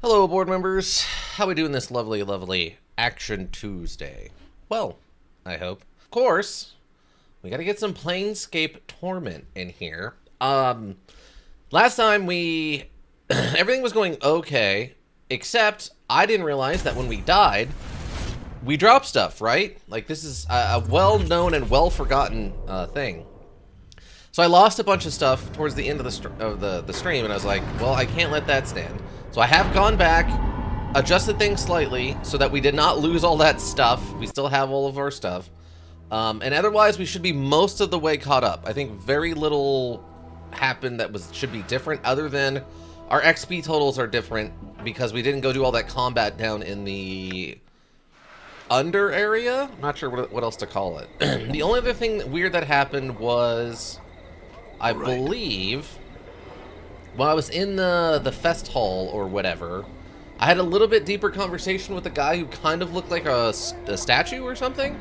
Hello, board members. How we doing this lovely, lovely Action Tuesday? Well, I hope. Of course, we got to get some Planescape Torment in here. Last time we everything was going okay, except I didn't realize that when we died, we dropped stuff. Right? Like this is a well-known and well-forgotten thing. So I lost a bunch of stuff towards the end of the stream, and I was like, well, I can't let that stand. So I have gone back, adjusted things slightly so that we did not lose all that stuff. We still have all of our stuff. And otherwise, we should be most of the way caught up. I think very little happened that should be different, other than our XP totals are different because we didn't go do all that combat down in the under area. I'm not sure what else to call it. The only other thing weird that happened was, I believe, when I was in the fest hall or whatever, I had a little bit deeper conversation with a guy who kind of looked like a statue or something.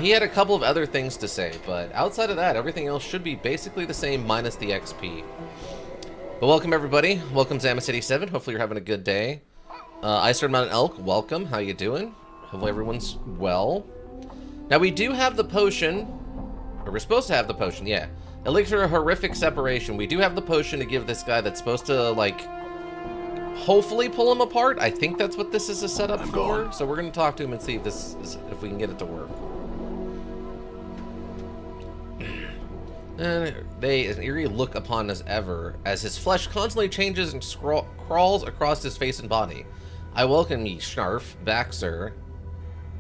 He had a couple of other things to say, but outside of that, everything else should be basically the same minus the XP. But welcome, everybody. Welcome, Zama87. Hopefully you're having a good day. Ice Mountain Elk, welcome. How you doing? Hopefully everyone's well. Now, we do have the potion, or we're supposed to have the potion, yeah. Elixir of Horrific Separation. We do have the potion to give this guy that's supposed to, like, hopefully pull him apart. I think that's what this is a setup for. So we're going to talk to him and see if we can get it to work. And they an eerie look upon us ever, as his flesh constantly changes and crawls across his face and body. I welcome ye, Schnarf, back, sir.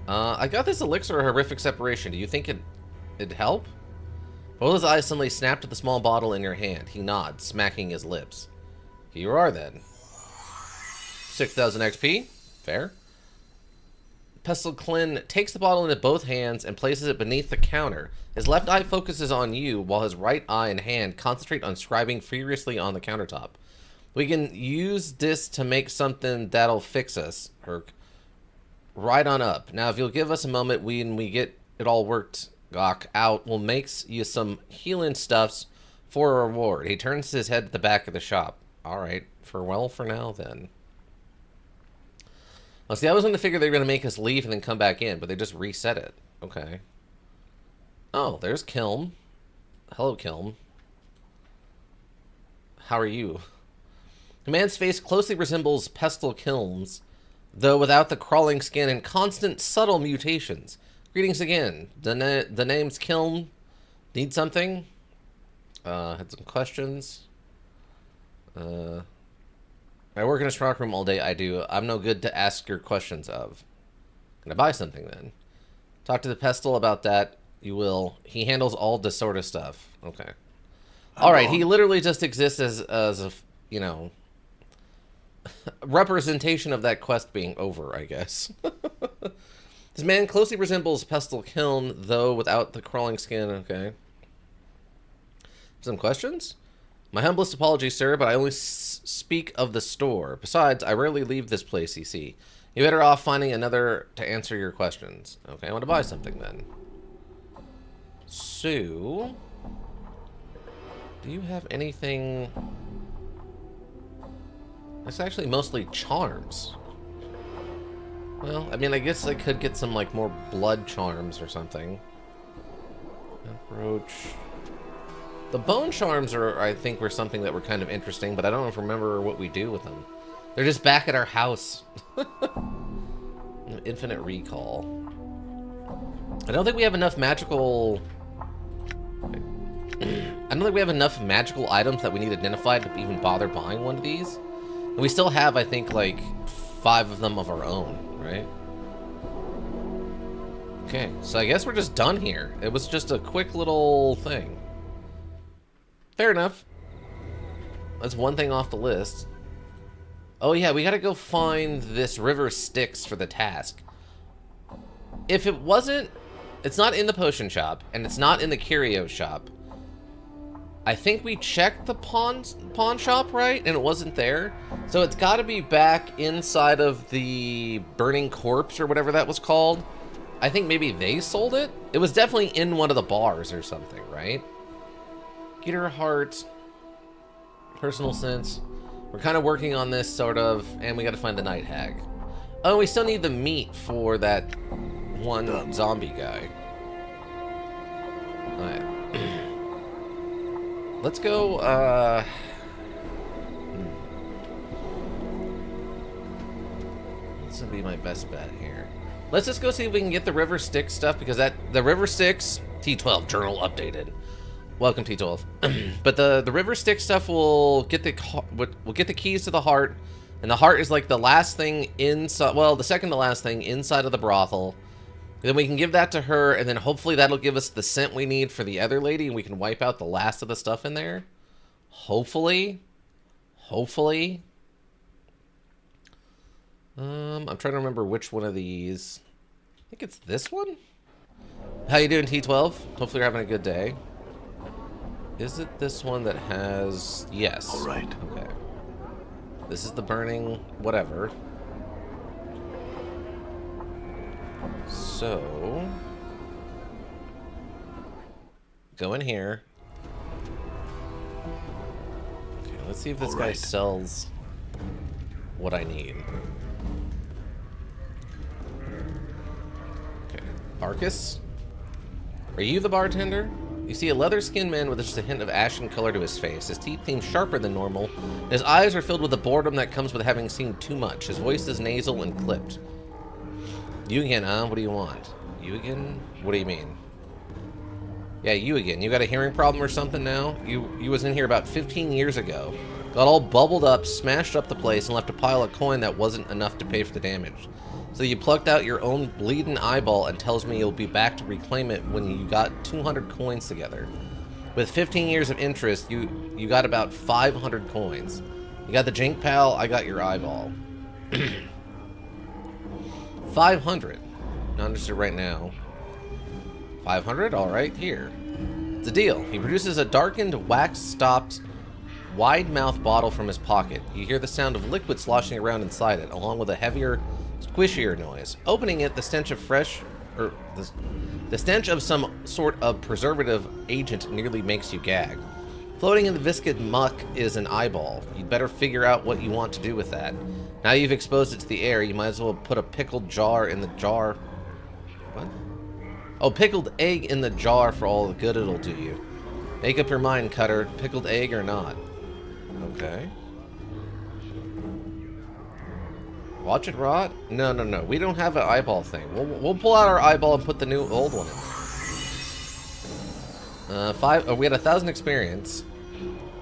I got this elixir of horrific separation. Do you think it'd help? Both his eyes suddenly snap to the small bottle in your hand. He nods, smacking his lips. Here you are, then. 6,000 XP. Fair. Pestle Clin takes the bottle into both hands and places it beneath the counter. His left eye focuses on you, while his right eye and hand concentrate on scribing furiously on the countertop. We can use this to make something that'll fix us, Herc. Right on up. Now, if you'll give us a moment, when we get it all worked out, we'll make you some healing stuffs for a reward. He turns his head to the back of the shop. Alright, farewell for now, then. Well, see, I was going to figure they were going to make us leave and then come back in, but they just reset it. Okay. Oh, there's Kilm. Hello, Kilm. How are you? The man's face closely resembles Pestle Kilm's, though without the crawling skin and constant, subtle mutations. Greetings again. The name's Kilm. Need something? Had some questions. I work in a stock room all day. I do. I'm no good to ask your questions of. Can I buy something then? Talk to the Pestle about that. You will. He handles all this sort of stuff. Okay. All right. He literally just exists as a, you know, representation of that quest being over, I guess. This man closely resembles Pestle Kiln, though without the crawling skin. Okay. Some questions? My humblest apologies, sir, but I only speak of the store. Besides, I rarely leave this place, you see. You're better off finding another to answer your questions. Okay, I want to buy something then. So, do you have anything? It's actually mostly charms. Well, I mean, I guess I could get some, like, more blood charms or something. Approach. The bone charms are, I think, were something that were kind of interesting, but I don't remember what we do with them. They're just back at our house. Infinite recall. I don't think we have enough magical... I don't think we have enough magical items that we need identified to even bother buying one of these. And we still have, I think, like, 5 of them of our own, right? Okay, so I guess we're just done here. It was just a quick little thing. Fair enough. That's one thing off the list. Oh yeah, we gotta go find this river Styx for the task. If it wasn't... It's not in the potion shop, and it's not in the curio shop. I think we checked the pawn shop, right? And it wasn't there. So it's gotta be back inside of the Burning Corpse, or whatever that was called. I think maybe they sold it? It was definitely in one of the bars or something, right? Geeter Heart, Personal Sense. We're kind of working on this, sort of, and we got to find the Night Hag. Oh, we still need the meat for that one zombie guy. Alright. Let's go, This would be my best bet here. Let's just go see if we can get the River Styx stuff, because the River Styx T12 journal updated. Welcome T12. But the River Styx stuff will get the keys to the heart, and the heart is like the last thing inside. Well, the second to last thing inside of the brothel. Then we can give that to her, and then hopefully that'll give us the scent we need for the other lady, and we can wipe out the last of the stuff in there. Hopefully. Hopefully. I'm trying to remember which one of these. I think it's this one? How you doing, T12? Hopefully you're having a good day. Is it this one that has... Yes. All right. Okay. This is the burning whatever. So... go in here. Okay, let's see if this guy sells what I need. Okay. Arcus? Are you the bartender? You see a leather-skinned man with just a hint of ashen color to his face. His teeth seem sharper than normal, and his eyes are filled with the boredom that comes with having seen too much. His voice is nasal and clipped. You again, huh? What do you want? You again? What do you mean? Yeah, you again. You got a hearing problem or something now? You was in here about 15 years ago. Got all bubbled up, smashed up the place, and left a pile of coin that wasn't enough to pay for the damage. So you plucked out your own bleeding eyeball and tells me you'll be back to reclaim it when you got 200 coins together. With 15 years of interest, you got about 500 coins. You got the Jink Pal, I got your eyeball. 500. Not interested right now. 500? Alright, here. It's a deal. He produces a darkened, wax-stopped, wide-mouthed bottle from his pocket. You hear the sound of liquid sloshing around inside it, along with a heavier, squishier noise. Opening it, the stench of the stench of some sort of preservative agent nearly makes you gag. Floating in the viscous muck is an eyeball. You'd better figure out what you want to do with that. Now you've exposed it to the air, you might as well put a pickled jar in the jar. What? Oh, pickled egg in the jar for all the good it'll do you. Make up your mind, Cutter. Pickled egg or not? Okay. Watch it rot? No. We don't have an eyeball thing. We'll pull out our eyeball and put the new old one in. We had 1,000 experience.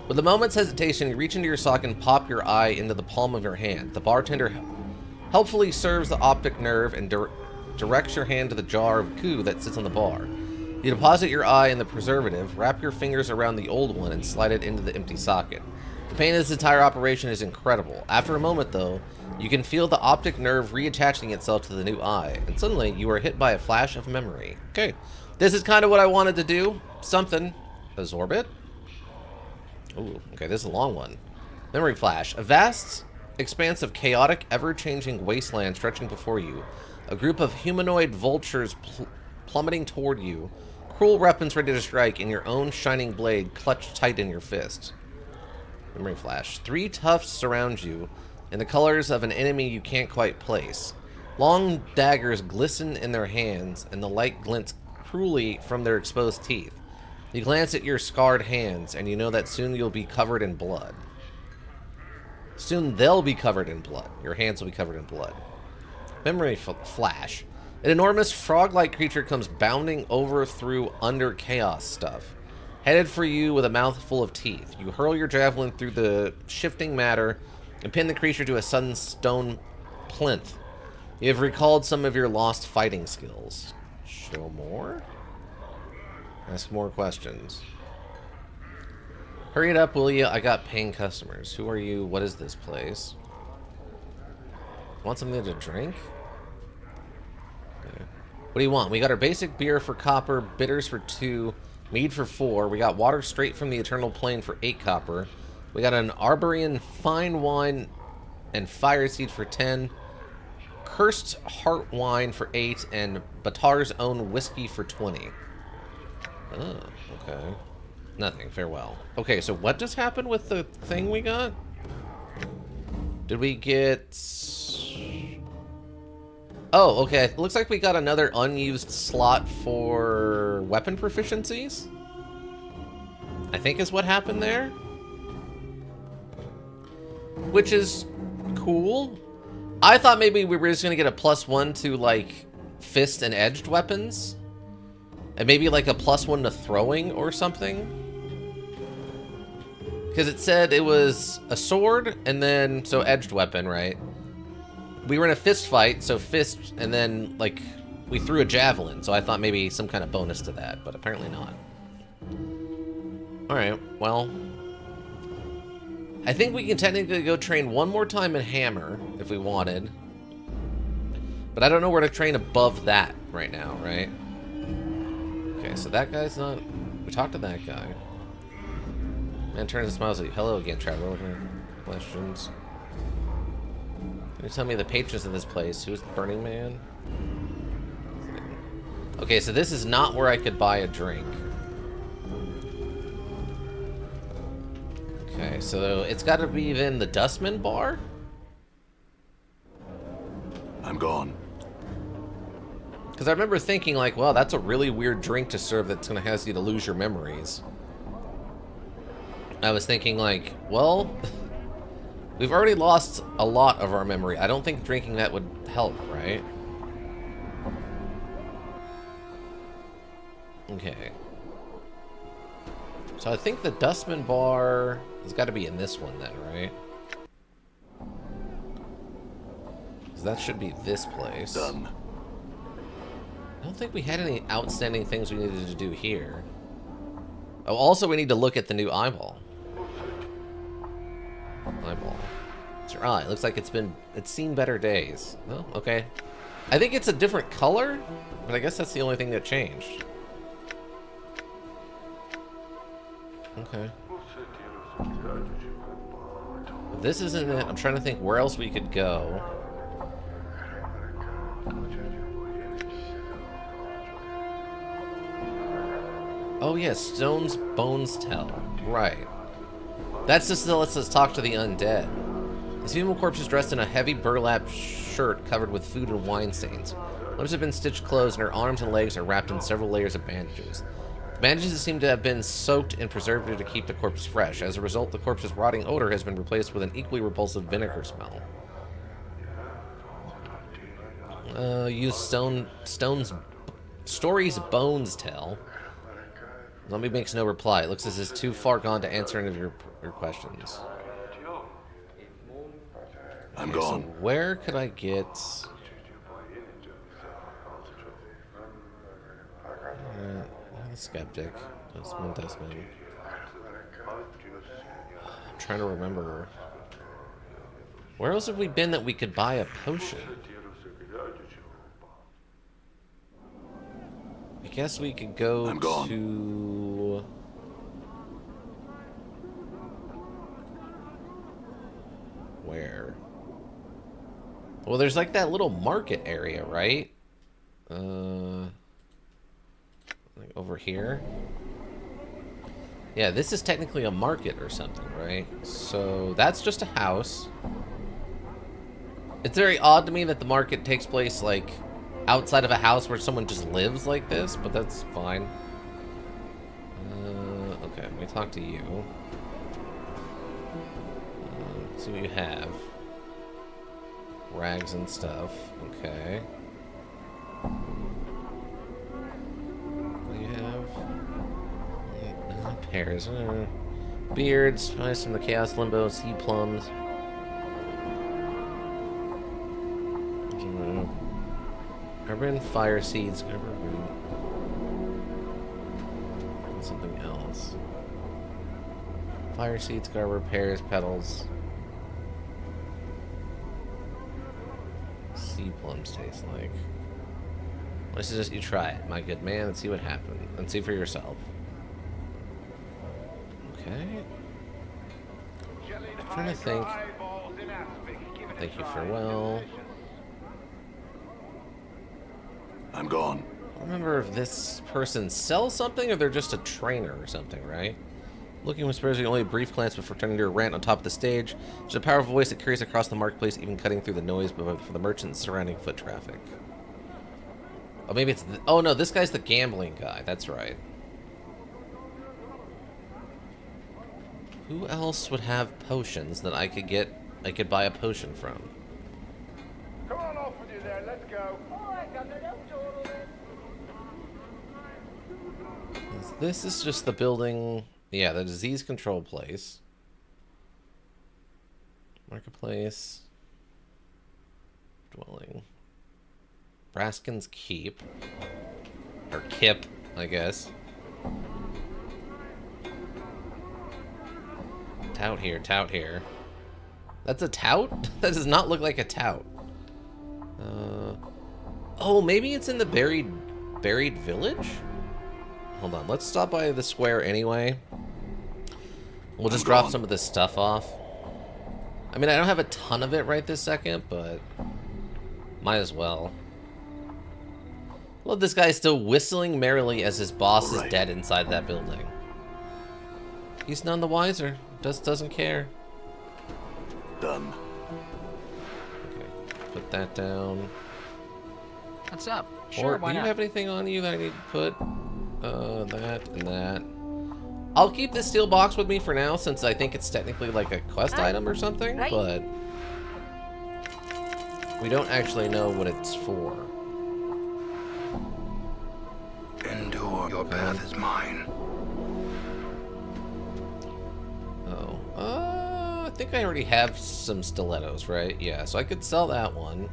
With a moment's hesitation, you reach into your sock and pop your eye into the palm of your hand. The bartender helpfully serves the optic nerve and directs your hand to the jar of goo that sits on the bar. You deposit your eye in the preservative, wrap your fingers around the old one, and slide it into the empty socket. The pain of this entire operation is incredible. After a moment, though, you can feel the optic nerve reattaching itself to the new eye, and suddenly you are hit by a flash of memory. Okay, this is kind of what I wanted to do. Something. Absorb it. Ooh, okay, this is a long one. Memory flash. A vast expanse of chaotic, ever-changing wasteland stretching before you. A group of humanoid vultures plummeting toward you. Cruel weapons ready to strike, and your own shining blade clutched tight in your fist. Memory flash. 3 tufts surround you, in the colors of an enemy you can't quite place. Long daggers glisten in their hands, and the light glints cruelly from their exposed teeth. You glance at your scarred hands, and you know that soon you'll be covered in blood. Soon they'll be covered in blood. Your hands will be covered in blood. Memory flash. An enormous frog-like creature comes bounding over through under chaos stuff. Headed for you with a mouthful of teeth. You hurl your javelin through the shifting matter and pin the creature to a sudden stone plinth. You have recalled some of your lost fighting skills. Show more? Ask more questions. Hurry it up, will you? I got paying customers. Who are you? What is this place? Want something to drink? Okay. What do you want? We got our basic beer for copper, bitters for 2, mead for 4. We got water straight from the eternal plane for 8 copper. We got an Arborian fine wine and fire seed for 10. Cursed heart wine for 8, and Batar's own whiskey for 20. Oh, okay. Nothing. Farewell. Okay, so what just happened with the thing we got? Did we get... Oh, okay. It looks like we got another unused slot for weapon proficiencies. I think is what happened there. Which is cool. I thought maybe we were just going to get a +1 to, like, fist and edged weapons. And maybe, like, a +1 to throwing or something. Because it said it was a sword and then, so edged weapon, right? We were in a fist fight, so fist, and then, like, we threw a javelin. So I thought maybe some kind of bonus to that, but apparently not. Alright, well... I think we can technically go train one more time in Hammer, if we wanted. But I don't know where to train above that right now, right? Okay, so that guy's not... We talked to that guy. Man turns and smiles at you. Hello again, traveler. What are questions? Can you tell me the patrons of this place? Who's the Burning Man? Okay, so this is not where I could buy a drink. Okay, so it's got to be then the Dustman Bar? I'm gone. Because I remember thinking, like, well, that's a really weird drink to serve that's going to cause you to lose your memories. I was thinking, like, well, we've already lost a lot of our memory. I don't think drinking that would help, right? Okay. So I think the Dustman Bar has got to be in this one then, right? Because that should be this place. Done. I don't think we had any outstanding things we needed to do here. Oh, also we need to look at the new eyeball. Eyeball. It's your eye. It looks like it's seen better days. Oh, okay. I think it's a different color, but I guess that's the only thing that changed. Okay. If this isn't it, I'm trying to think where else we could go. Oh yeah, Stone's Bones Tell. Right. That's just lets us talk to the undead. This female corpse is dressed in a heavy burlap shirt covered with food and wine stains. Limbs have been stitched closed and her arms and legs are wrapped in several layers of bandages. The bandages seem to have been soaked in preservative to keep the corpse fresh. As a result, the corpse's rotting odor has been replaced with an equally repulsive vinegar smell. Use Stories Bones Tell. Zombie makes no reply. It looks as if it's too far gone to answer any of your questions. I'm Okay, gone. So where could I get... Skeptic. Dustman. I'm trying to remember. Where else have we been that we could buy a potion? I guess we could go to... Where? Well, there's like that little market area, right? Like over here. Yeah, this is technically a market or something, right? So that's just a house. It's very odd to me that the market takes place like outside of a house where someone just lives like this, but that's fine. Okay, let me talk to you. Let's see what you have. Rags and stuff. Okay. What do you have? Pears. Beards. Ice from the Chaos Limbo. Sea plums. Urban fire seeds. And something else. Fire seeds, garber, pears, petals. Sea plums taste like. Let's just you try it, my good man, and see what happens. And see for yourself. Okay. I'm trying to think. Thank you, farewell. I'm gone. I don't remember if this person sells something or they're just a trainer or something, right? Looking with spares only a brief glance before turning to a rant on top of the stage. There's a powerful voice that carries across the marketplace, even cutting through the noise for the merchants surrounding foot traffic. Oh, maybe it's... oh, no, this guy's the gambling guy. That's right. Who else would have potions that I could get... I could buy a potion from? Come on off with you there, let's go. This is just the building... yeah, the disease control place. Marketplace. Dwelling. Braskin's Keep. Or Kip, I guess. Tout here, tout here. That's a tout? That does not look like a tout. Oh, maybe it's in the buried village? Hold on, let's stop by the square anyway. We'll just drop some of this stuff off. I mean, I don't have a ton of it right this second, but might as well. Look, this guy is still whistling merrily as his boss is dead inside that building. He's none the wiser. Just doesn't care. Done. Okay, put that down. What's up? Or Sure, why do you not? have anything on you that I need to put? That and that. I'll keep this steel box with me for now, since I think it's technically like a quest item or something, but we don't actually know what it's for. Endure. Your path is mine. Oh, I think I already have some stilettos, right? Yeah, so I could sell that one.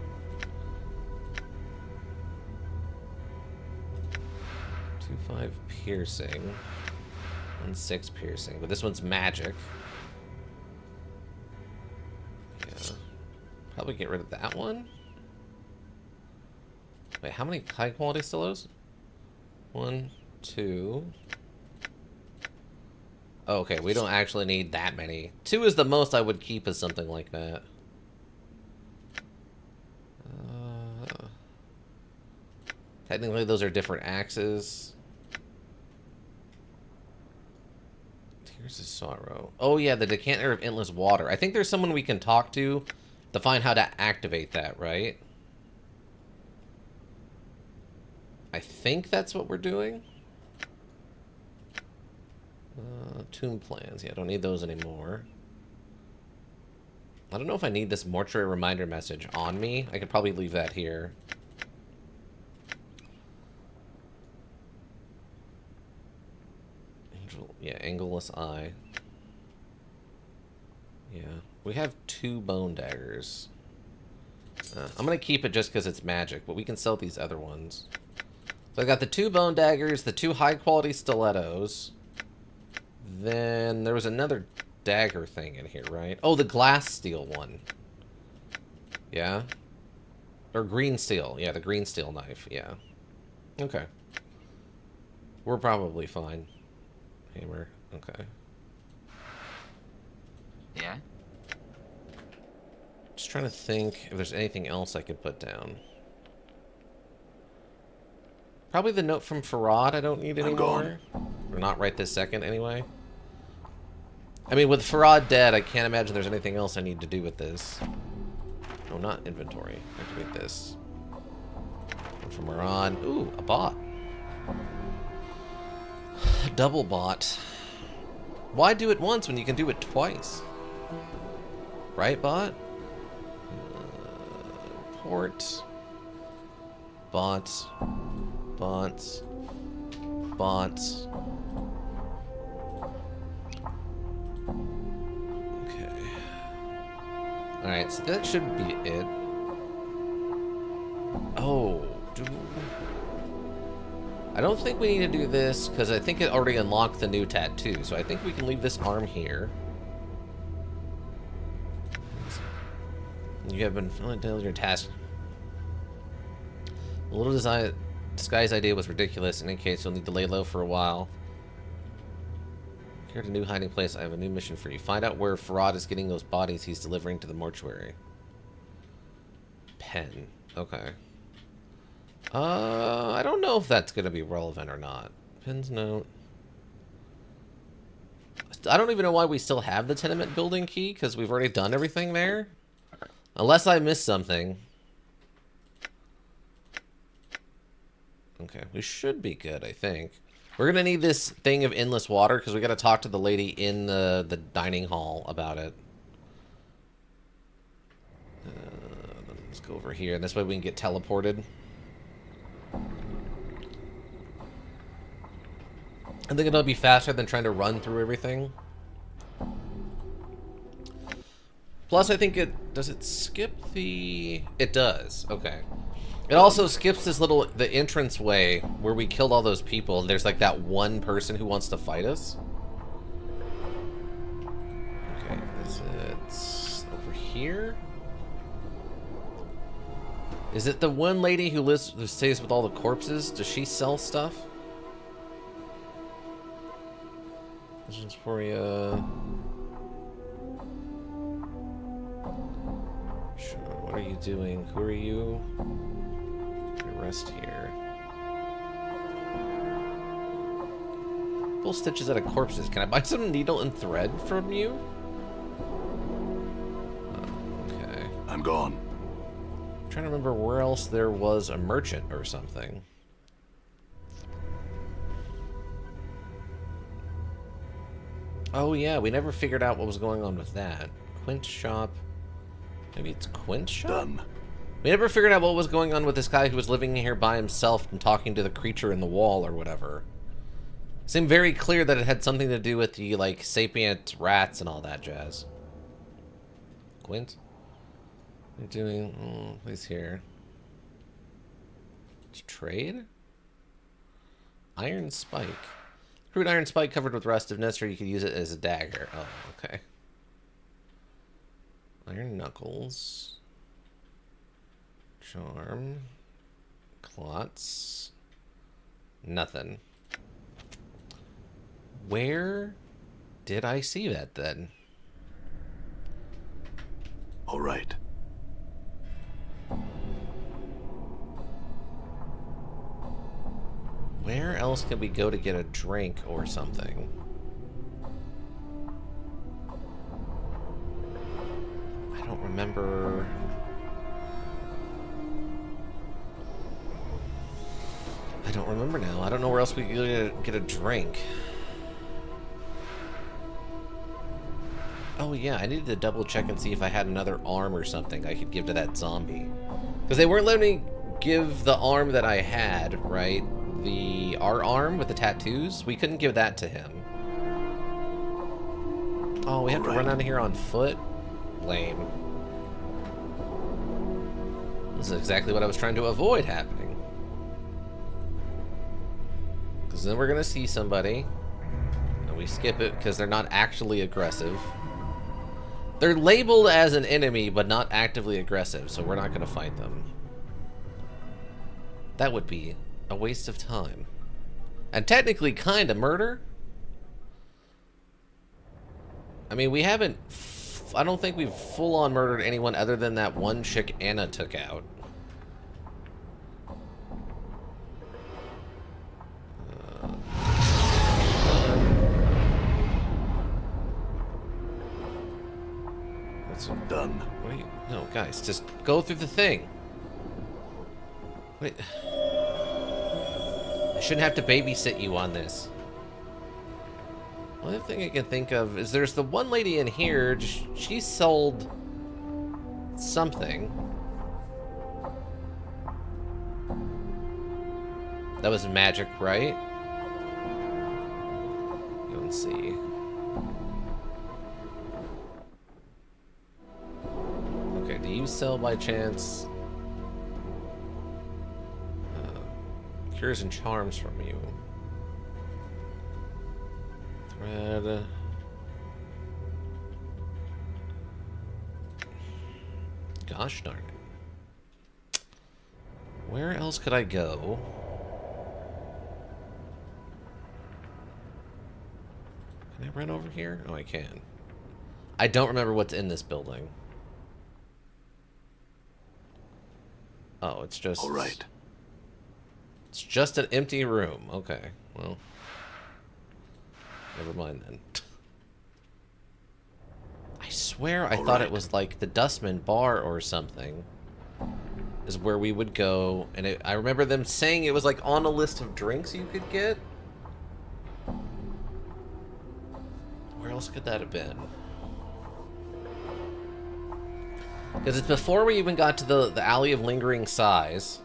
2-5 piercing. 1-6 piercing, but this one's magic. Yeah. Probably get rid of that one. Wait, how many high quality stilettos? 1, 2. Oh, okay, we don't actually need that many. 2 is the most I would keep as something like that. Technically, those are different axes. Tears of Sorrow. Oh, yeah, the Decanter of Endless Water. I think there's someone we can talk to find how to activate that, right? I think that's what we're doing. Tomb plans. Yeah, I don't need those anymore. I don't know if I need this mortuary reminder message on me. I could probably leave that here. Yeah, Angleless Eye. Yeah, we have 2 bone daggers. I'm gonna keep it just because it's magic, but we can sell these other ones. So I got the 2 bone daggers, the 2 high quality stilettos. Then there was another dagger thing in here, right? Oh, the glass steel one. Yeah? Or green steel. Yeah, the green steel knife. Yeah. Okay. We're probably fine. Hammer. Okay. Yeah? Just trying to think if there's anything else I could put down. Probably the note from Farad I don't need anymore. Or not right this second, anyway. I mean, with Farad dead, I can't imagine there's anything else I need to do with this. Oh, not inventory. Activate this. One from Farad. Ooh, a bot. A double bot. Why do it once when you can do it twice? Right, bot? Port. Bots. Bots. Bots. Okay. Alright, so that should be it. Oh, I don't think we need to do this, because I think it already unlocked the new tattoo, so I think we can leave this arm here. You have been filling down your task. The little disguise idea was ridiculous. In any case, you'll need to lay low for a while. Here at a new hiding place, I have a new mission for you. Find out where Farad is getting those bodies he's delivering to the mortuary. Pen. Okay. I don't know if that's going to be relevant or not. Pen's note. I don't even know why we still have the tenement building key, because we've already done everything there. Unless I missed something. Okay, we should be good, I think. We're going to need this thing of endless water, because we got to talk to the lady in the dining hall about it. Let's go over here, and this way we can get teleported. I think it'll be faster than trying to run through everything. Plus, I think it... Does it skip the... It does. Okay. It also skips this little... The entrance way where we killed all those people. And there's like that one person who wants to fight us. Okay. Is it... over here? Is it the one lady who stays with all the corpses? Does she sell stuff? This one's for you. Sure, what are you doing? Who are you? Rest here. Full stitches out of corpses. Can I buy some needle and thread from you? Okay. I'm gone. I'm trying to remember where else there was a merchant or something. Oh yeah, we never figured out what was going on with that. Quint's shop. Maybe it's Quint's shop? Done. We never figured out what was going on with this guy who was living here by himself and talking to the creature in the wall or whatever. It seemed very clear that it had something to do with the, like, sapient rats and all that jazz. Quint? What are you doing? Oh, he's here. Trade? Iron spike. Crude iron spike covered with restiveness, or you could use it as a dagger. Oh, okay. Iron knuckles. Charm. Clots. Nothing. Where did I see that then? All right. Where else can we go to get a drink or something? I don't remember. I don't remember now. I don't know where else we could get a drink. Oh yeah, I needed to double check and see if I had another arm or something I could give to that zombie. Because they weren't letting me give the arm that I had, right? Our arm with the tattoos, we couldn't give that to him. Oh, we have to run out of here on foot? Lame. This is exactly what I was trying to avoid happening. Because then we're going to see somebody, and we skip it because they're not actually aggressive. They're labeled as an enemy, but not actively aggressive, so we're not going to fight them. That would be a waste of time. And technically kind of murder. I mean, we haven't... I don't think we've full-on murdered anyone other than that one chick Anna took out. What's Done. What are you... No, guys, just go through the thing. Wait... I shouldn't have to babysit you on this. One thing I can think of is there's the one lady in here, she sold something. That was magic, right? Go and see. Okay, do you sell by chance? Cures and charms from you. Thread. Gosh darn it. Where else could I go? Can I run over here? Oh, I can. I don't remember what's in this building. Oh, it's just... All right. It's just an empty room. Okay, well. Never mind then. swear I thought it was like the Dustman Bar or something is where we would go, and I remember them saying it was like on a list of drinks you could get. Where else could that have been? Because it's before we even got to the Alley of Lingering Sighs.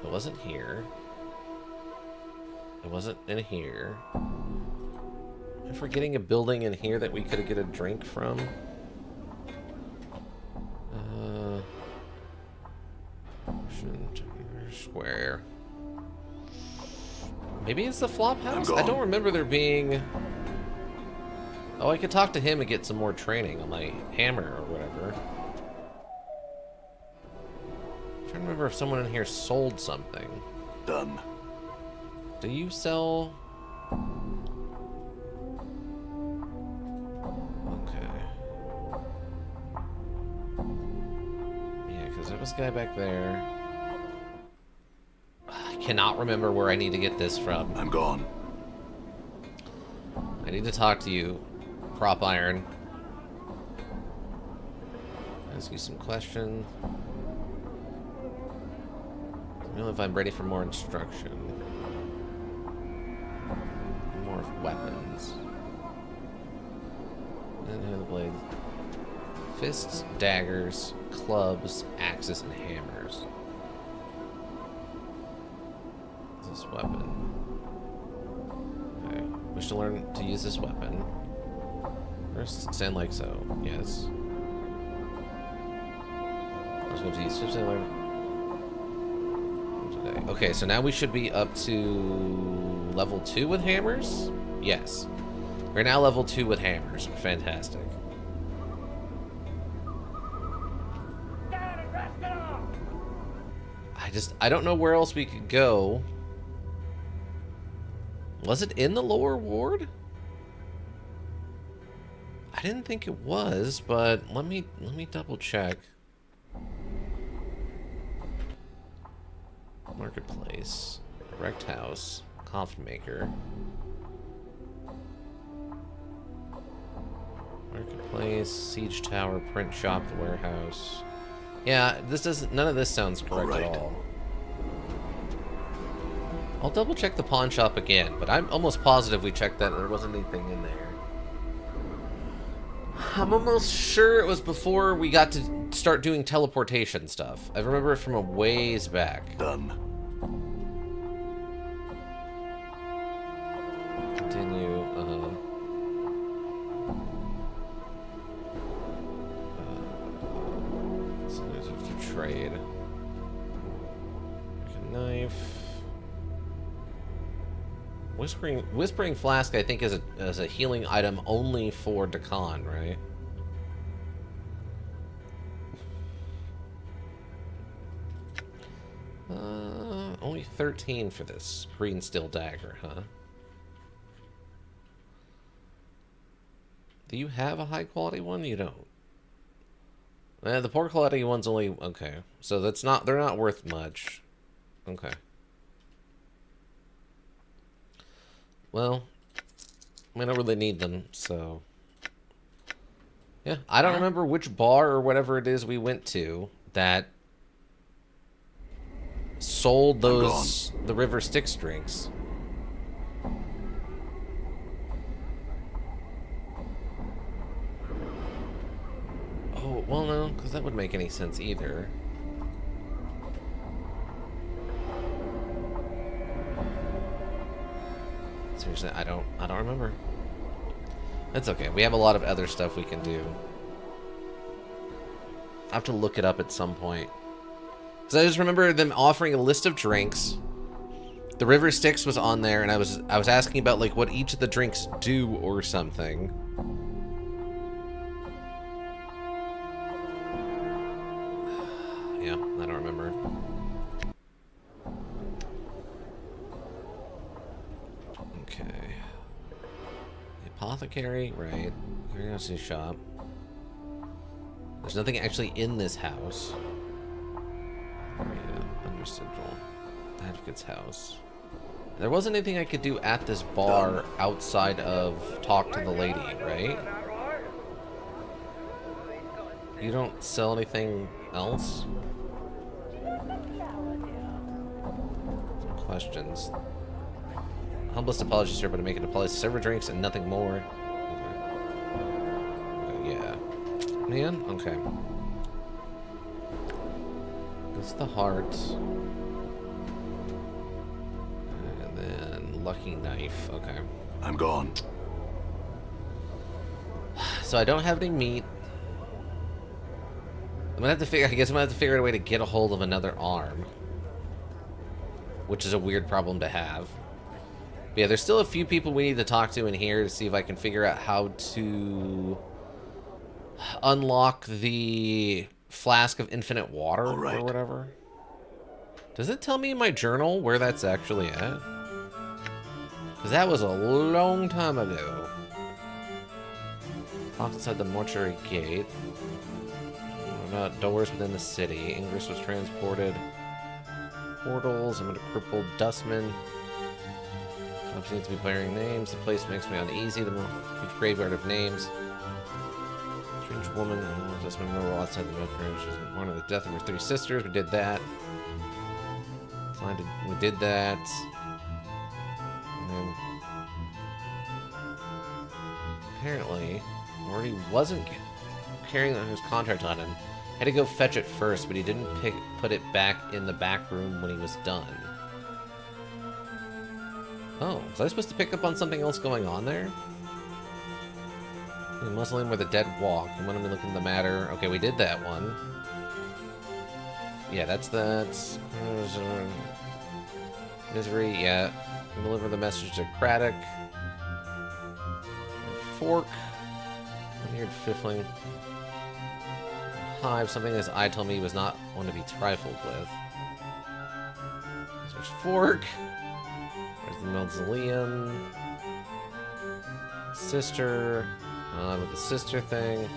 It wasn't here. It wasn't in here. I'm forgetting a building in here that we could get a drink from. Square. Maybe it's the Flop House? I don't remember there being... Oh, I could talk to him and get some more training on my hammer or whatever. I'm trying to remember if someone in here sold something. Done. Do you sell... Okay. Yeah, because there was a guy back there. I cannot remember where I need to get this from. I'm gone. I need to talk to you, Prop Iron. Ask you some questions. I don't know if I'm ready for more instruction. More weapons. And here are the blades. Fists, daggers, clubs, axes, and hammers. This weapon. Okay. Wish to learn to use this weapon. First, stand like so. Yes. I was going to use 15 learn. Today. Okay, so now we should be up to level 2 with hammers? Yes. We're now level 2 with hammers. Fantastic. I don't know where else we could go. Was it in the lower ward? I didn't think it was, but let me double check. Marketplace, Wrecked House, Coffin Maker. Marketplace, Siege Tower, Print Shop, the Warehouse. Yeah, this doesn't. None of this sounds correct at all. I'll double check the pawn shop again, but I'm almost positive we checked that and there wasn't anything in there. I'm almost sure it was before we got to start doing teleportation stuff. I remember it from a ways back. Done. Continue. So there's a trade. A knife. Whispering Flask, I think, is a healing item only for Dakan, right? Only 13 for this green steel dagger, huh? Do you have a high quality one? You don't. The poor quality one's only okay. So that's not. They're not worth much. Okay. Well, I don't really need them, so... Yeah, I don't remember which bar or whatever it is we went to that sold those, the River Styx drinks. Oh, well, no, because that wouldn't make any sense either. Seriously, I don't remember. That's okay. We have a lot of other stuff we can do. I have to look it up at some point. Because I just remember them offering a list of drinks. The River Styx was on there, and I was asking about like what each of the drinks do or something. Yeah, I don't remember. Okay. The apothecary, right. Curiosity shop. There's nothing actually in this house. Oh, yeah, under sigil. Advocate's house. There wasn't anything I could do at this bar outside of talk to the lady, right? You don't sell anything else? Some questions. Humblest apologies, sir, but I make it a policy. Server drinks and nothing more. Okay, yeah. Man, okay. This is the heart. And then lucky knife. Okay. I'm gone. So I don't have any meat. I'm gonna have to figure. I guess I'm gonna have to figure out a way to get a hold of another arm, which is a weird problem to have. But yeah, there's still a few people we need to talk to in here to see if I can figure out how to unlock the flask of infinite water or whatever. Does it tell me in my journal where that's actually at? Because that was a long time ago. Locked inside the mortuary gate. About doors within the city. Ingress was transported. Portals. I'm in a crippled dustman. Shops seems to be blaring names. The place makes me uneasy. The huge graveyard of names. Strange woman. Dustman memorial outside the milk room. She's mourning the death of her 3 sisters. We did that. We did that. And then apparently, Morty wasn't carrying his contract on him. Had to go fetch it first, but he didn't put it back in the back room when he was done. Oh, was I supposed to pick up on something else going on there? The mausoleum where the dead walk. You want me to look into the matter? Okay, we did that one. Yeah, that's that. Misery, yeah. Deliver the message to Craddock. Fork. Weird fiffling. Hive, something his eye told me he was not one to be trifled with. There's Fork. There's the mausoleum. Sister. With the sister thing.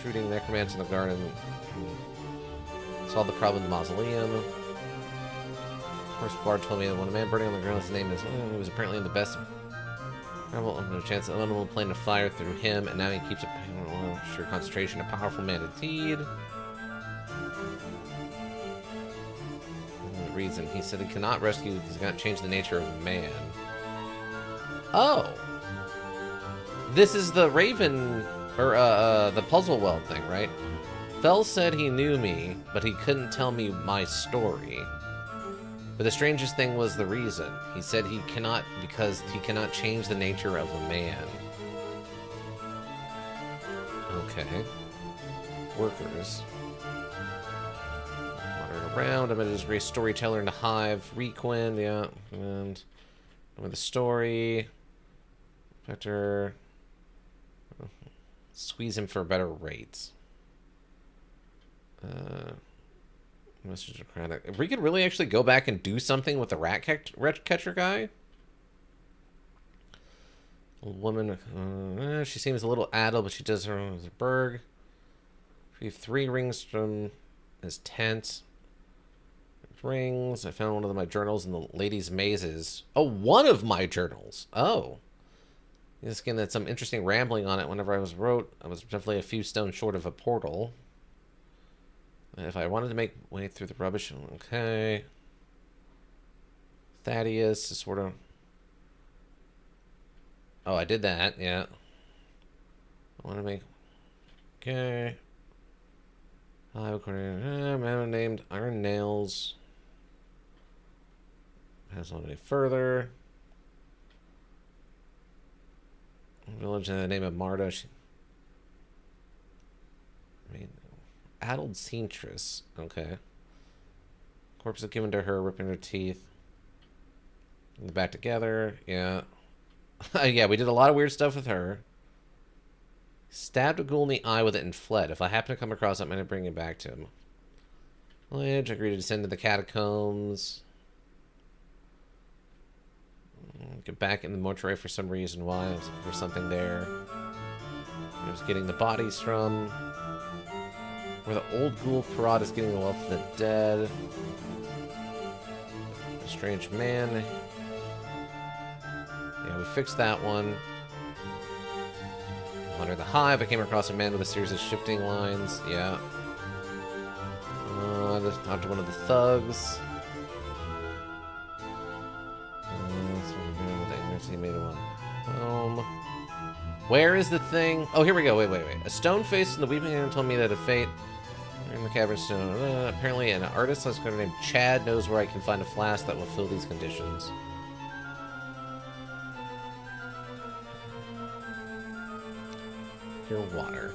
Shooting necromancer in the garden. Solved the problem in the mausoleum. Of course, Bard told me that when a man burning on the ground, his name is. He was apparently in the best. No chance that one will plane a fire through him, and now he keeps a sure concentration. A powerful man indeed. The reason he said he cannot rescue because he cannot change the nature of a man. Oh, this is the Raven or the puzzle weld thing, right? Fell said he knew me, but he couldn't tell me my story. But the strangest thing was the reason. He said he cannot because he cannot change the nature of a man. Okay. Workers. Wandering around. I'm a disgraced storyteller in the hive. Requin, yeah. And with the story. Better. Squeeze him for better rates. Message of Craddock. If we could really actually go back and do something with the rat catcher guy. Old woman. She seems a little addled, but she does her own as a burg. We have 3 rings from his tent. Rings. I found one of my journals in the ladies' mazes. Oh, one of my journals. Oh. This game had some interesting rambling on it whenever I wrote. I was definitely a few stones short of a portal. If I wanted to make way through the rubbish, okay. Thaddeus is sort of. Oh, I did that, yeah. I want to make. Okay. Man named Iron Nails. Has on any further. Village in the name of Marta. Addled seamstress. Okay. Corpse is given to her, ripping her teeth. Back together. Yeah. Yeah, we did a lot of weird stuff with her. Stabbed a ghoul in the eye with it and fled. If I happen to come across it, I'm going to bring it back to him. Village agreed to descend to the catacombs. Get back in the mortuary for some reason. Why? There's something there. I was getting the bodies from. Where the old ghoul Parad is getting the wealth of the dead. Strange man. Yeah, we fixed that one. Under the hive, I came across a man with a series of shifting lines. Yeah. Just talked to one of the thugs. He made one. Where is the thing? Oh, here we go. Wait. A stone face in the weeping hand told me that a fate in the cavern stone. Apparently, an artist named Chad knows where I can find a flask that will fill these conditions. Pure water.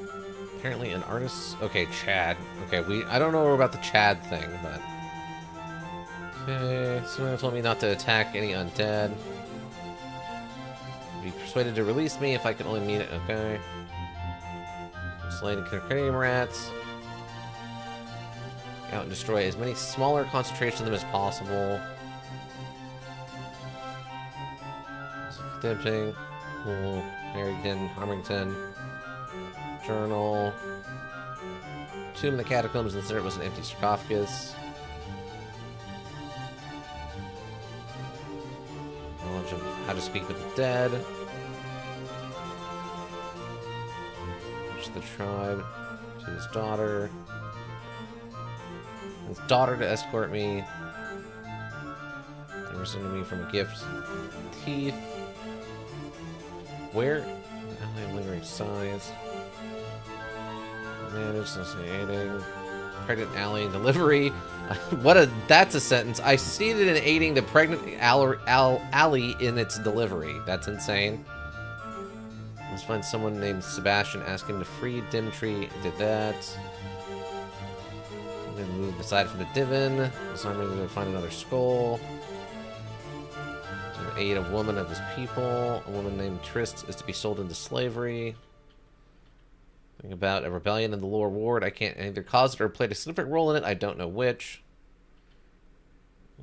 Apparently, an artist. Okay, Chad. Okay, I don't know about the Chad thing, but. Okay, someone told me not to attack any undead. Be persuaded to release me if I can only meet it. Okay. Slaying cranium rats. Out and destroy as many smaller concentrations of them as possible. Dipping. Cool. Harmington. Journal. Tomb in the catacombs, and there was an empty sarcophagus. Knowledge of how to speak with the dead. Reach the tribe. To his daughter. His daughter to escort me. They were sending me from a gift. Teeth. Where? Lingering size. Manage associating. Pregnant alley delivery. That's a sentence. I succeeded in aiding the pregnant alley in its delivery. That's insane. Let's find someone named Sebastian, ask him to free Dimtree. Did that. Then move aside from the Divin. So I'm going to find another skull. To aid a woman of his people. A woman named Trist is to be sold into slavery. Think about a rebellion in the lower ward. I can't either cause it or play a significant role in it. I don't know which.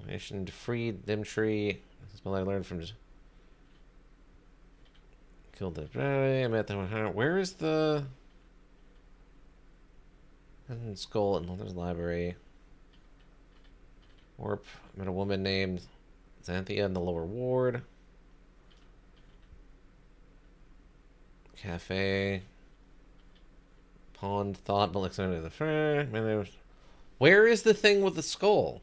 Mission to free Dimtree. This is what I learned from. Killed the. I'm at the. Where is the. Skull in the library. Warp. I met a woman named Xanthia in the lower ward. Cafe. Pond. Thought. But looks under the fair. Where is the thing with the skull?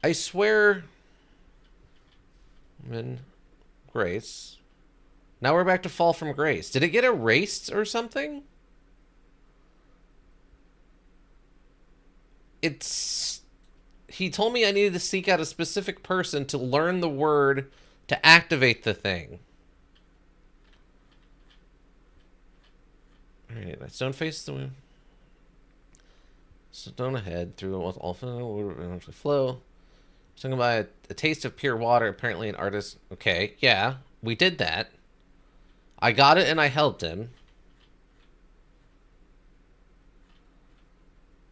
I swear. Grace. Now we're back to Fall from Grace. Did it get erased or something? He told me I needed to seek out a specific person to learn the word to activate the thing. Alright, stone face the stone ahead through all flow. Something about a taste of pure water, apparently an artist. Okay, yeah, we did that. I got it and I helped him.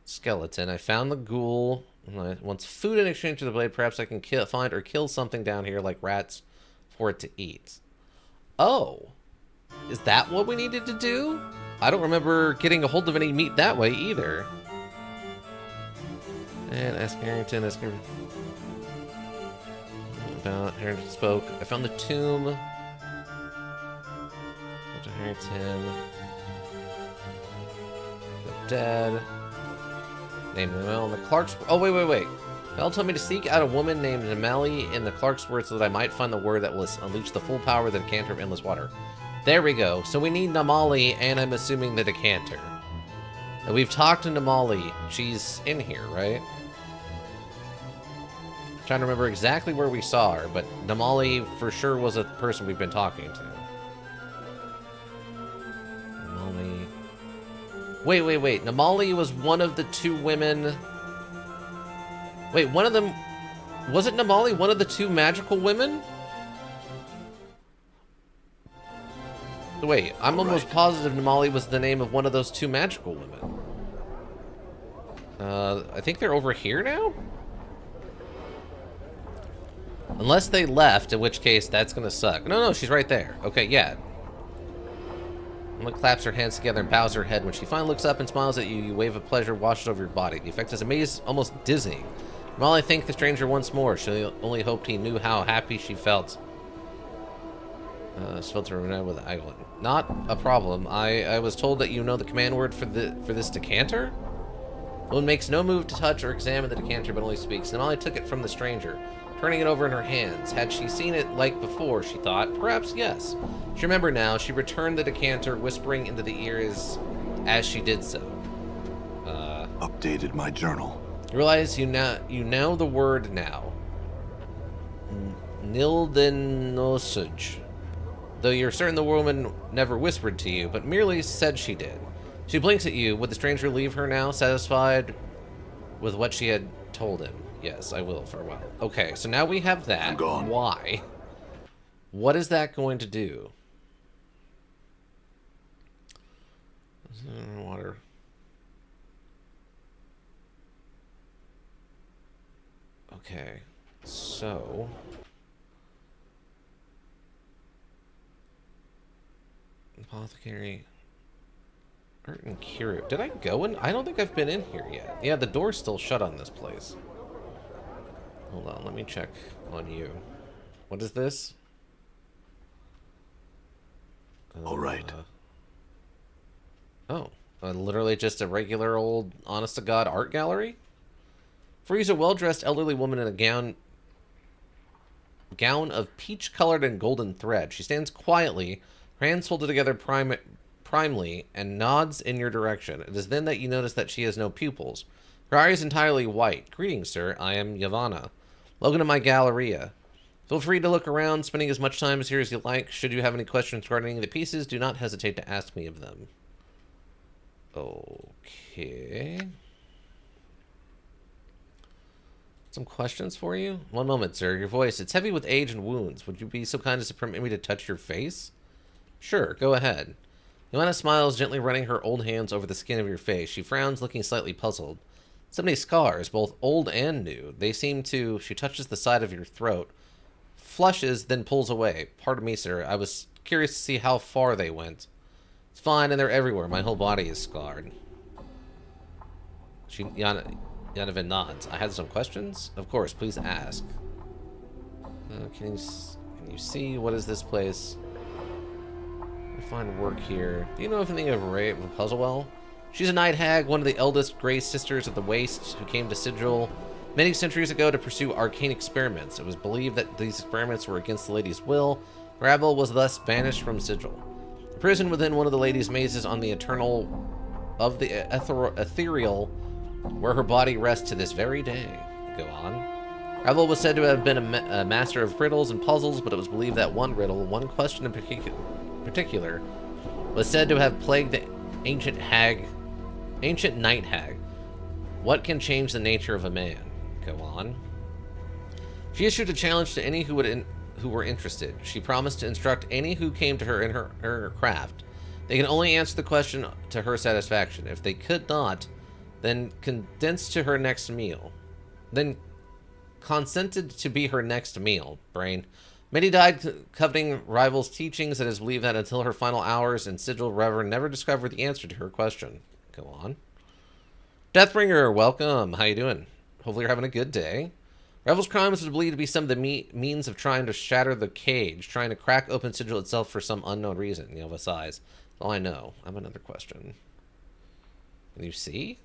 Skeleton. I found the ghoul. Wants food in exchange for the blade. Perhaps I can find or kill something down here like rats for it to eat. Oh. Is that what we needed to do? I don't remember getting a hold of any meat that way either. And ask Harrington. About Harrington spoke. I found the tomb. Harrington. The dead. Named Mel in the Clark's. Oh, wait. Mel told me to seek out a woman named Nameli in the Clark's word so that I might find the word that will unleash the full power of the decanter of endless water. There we go. So we need Namali, and I'm assuming the decanter. And we've talked to Namali. She's in here, right? I'm trying to remember exactly where we saw her, but Namali for sure was a person we've been talking to. Wait. Namali was one of the two women. Wait, one of them. Wasn't Namali one of the two magical women? Wait, I'm almost positive Namali was the name of one of those two magical women. I think they're over here now? Unless they left, in which case that's gonna suck. No, she's right there. Okay, yeah. Emily claps her hands together and bows her head. When she finally looks up and smiles at you, you wave of pleasure washes over your body. The effect is amazing, almost dizzying. Molly thanked the stranger once more. She only hoped he knew how happy she felt. She felt to remember with Eglin. Not a problem. I was told that you know the command word for this decanter? The woman makes no move to touch or examine the decanter, but only speaks. And Molly took it from the stranger, turning it over in her hands. Had she seen it like before, she thought? Perhaps yes. She remembered now. She returned the decanter, whispering into the ears as she did so. Updated my journal. You realize you know the word now. Nildenosage. Though you're certain the woman never whispered to you, but merely said she did. She blinks at you. Would the stranger leave her now, satisfied with what she had told him? Yes, I will. Farewell. Okay, so now we have that. I'm gone. Why? What is that going to do? Water. Okay, so... Apothecary... Art and Curio. Did I go in? I don't think I've been in here yet. Yeah, the door's still shut on this place. Hold on, let me check on you. What is this? All right. Literally just a regular old, honest-to-God art gallery? Free's a well-dressed elderly woman in a gown of peach-colored and golden thread. She stands quietly, her hands folded together primely, and nods in your direction. It is then that you notice that she has no pupils. Her eye is entirely white. Greetings, sir. I am Yavanna. Welcome to my galleria. Feel free to look around, spending as much time here as you like. Should you have any questions regarding the pieces, do not hesitate to ask me of them. Okay. Some questions for you? One moment, sir. Your voice, it's heavy with age and wounds. Would you be so kind as to permit me to touch your face? Sure, go ahead. Joanna smiles, gently running her old hands over the skin of your face. She frowns, looking slightly puzzled. So many scars, both old and new. They seem to... She touches the side of your throat, flushes, then pulls away. Pardon me, sir. I was curious to see how far they went. It's fine, and they're everywhere. My whole body is scarred. Yanovan nods. I had some questions? Of course, please ask. Can you see? What is this place? Find work here. Do you know anything of Ray Puzzlewell? She's a night hag, one of the eldest Grey Sisters of the Waste, who came to Sigil many centuries ago to pursue arcane experiments. It was believed that these experiments were against the lady's will. Ravel was thus banished from Sigil. Imprisoned within one of the lady's mazes on the ethereal, where her body rests to this very day. Go on. Ravel was said to have been a master of riddles and puzzles, but it was believed that one riddle, one question in particular, was said to have plagued the ancient night hag. What can change the nature of a man? Go on. She issued a challenge to any who were interested. She promised to instruct any who came to her in her craft. They can only answer the question to her satisfaction. If they could not, then consented to be her next meal. Brain. Many died coveting rivals' teachings. It is believed that until her final hours in Sigil, Reverend never discovered the answer to her question. Go on. Deathbringer, welcome. How you doing? Hopefully you're having a good day. Revel's crimes was believed to be some of the means of trying to shatter the cage, trying to crack open Sigil itself for some unknown reason. You know, size. That's all I know. I have another question. Can you see?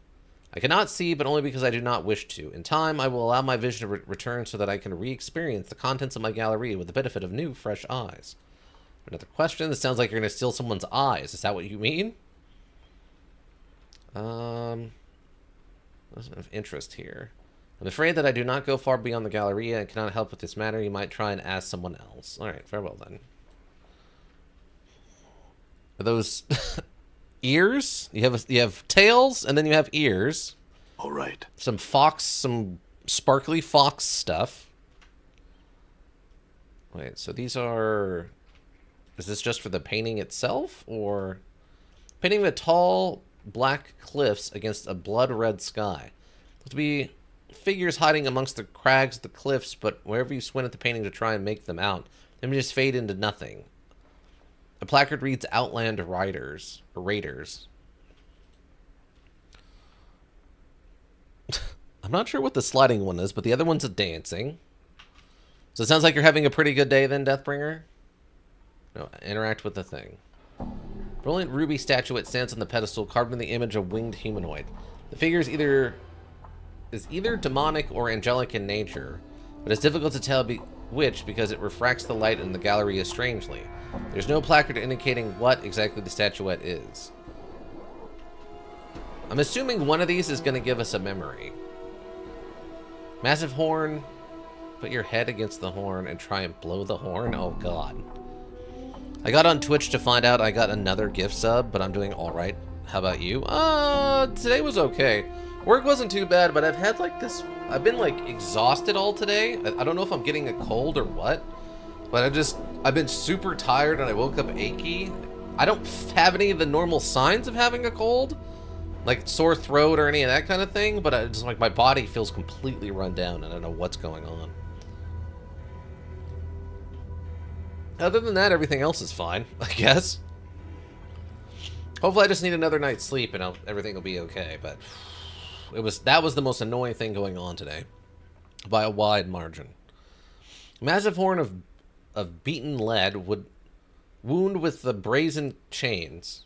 I cannot see, but only because I do not wish to. In time, I will allow my vision to return so that I can re-experience the contents of my gallery with the benefit of new, fresh eyes. Another question. This sounds like you're going to steal someone's eyes. Is that what you mean? There's of interest here. I'm afraid that I do not go far beyond the Galleria and cannot help with this matter. You might try and ask someone else. All right, farewell then. Are those ears? You have tails, and then you have ears. All right. Some sparkly fox stuff. Wait, so these are... Is this just for the painting itself, or... Painting the tall black cliffs against a blood-red sky. To be figures hiding amongst the crags of the cliffs, but wherever you squint at the painting to try and make them out, they just fade into nothing. A placard reads Outland Riders. Or Raiders. I'm not sure what the sliding one is, but the other one's a dancing. So it sounds like you're having a pretty good day then, Deathbringer? No, interact with the thing. Brilliant ruby statuette stands on the pedestal, carved in the image of winged humanoid. The figure is either demonic or angelic in nature, but it's difficult to tell which because it refracts the light in the gallery strangely. There's no placard indicating what exactly the statuette is. I'm assuming one of these is going to give us a memory. Massive horn. Put your head against the horn and try and blow the horn. Oh, God. I got on Twitch to find out I got another gift sub, but I'm doing all right. How about you? Today was okay. Work wasn't too bad, but I've had like this... I've been like exhausted all today. I don't know if I'm getting a cold or what, but I've been super tired and I woke up achy. I don't have any of the normal signs of having a cold, like sore throat or any of that kind of thing, but it's like my body feels completely run down and I don't know what's going on. Other than that, everything else is fine, I guess. Hopefully I just need another night's sleep and everything will be okay, but that was the most annoying thing going on today, by a wide margin. Massive horn of beaten lead would wound with the brazen chains.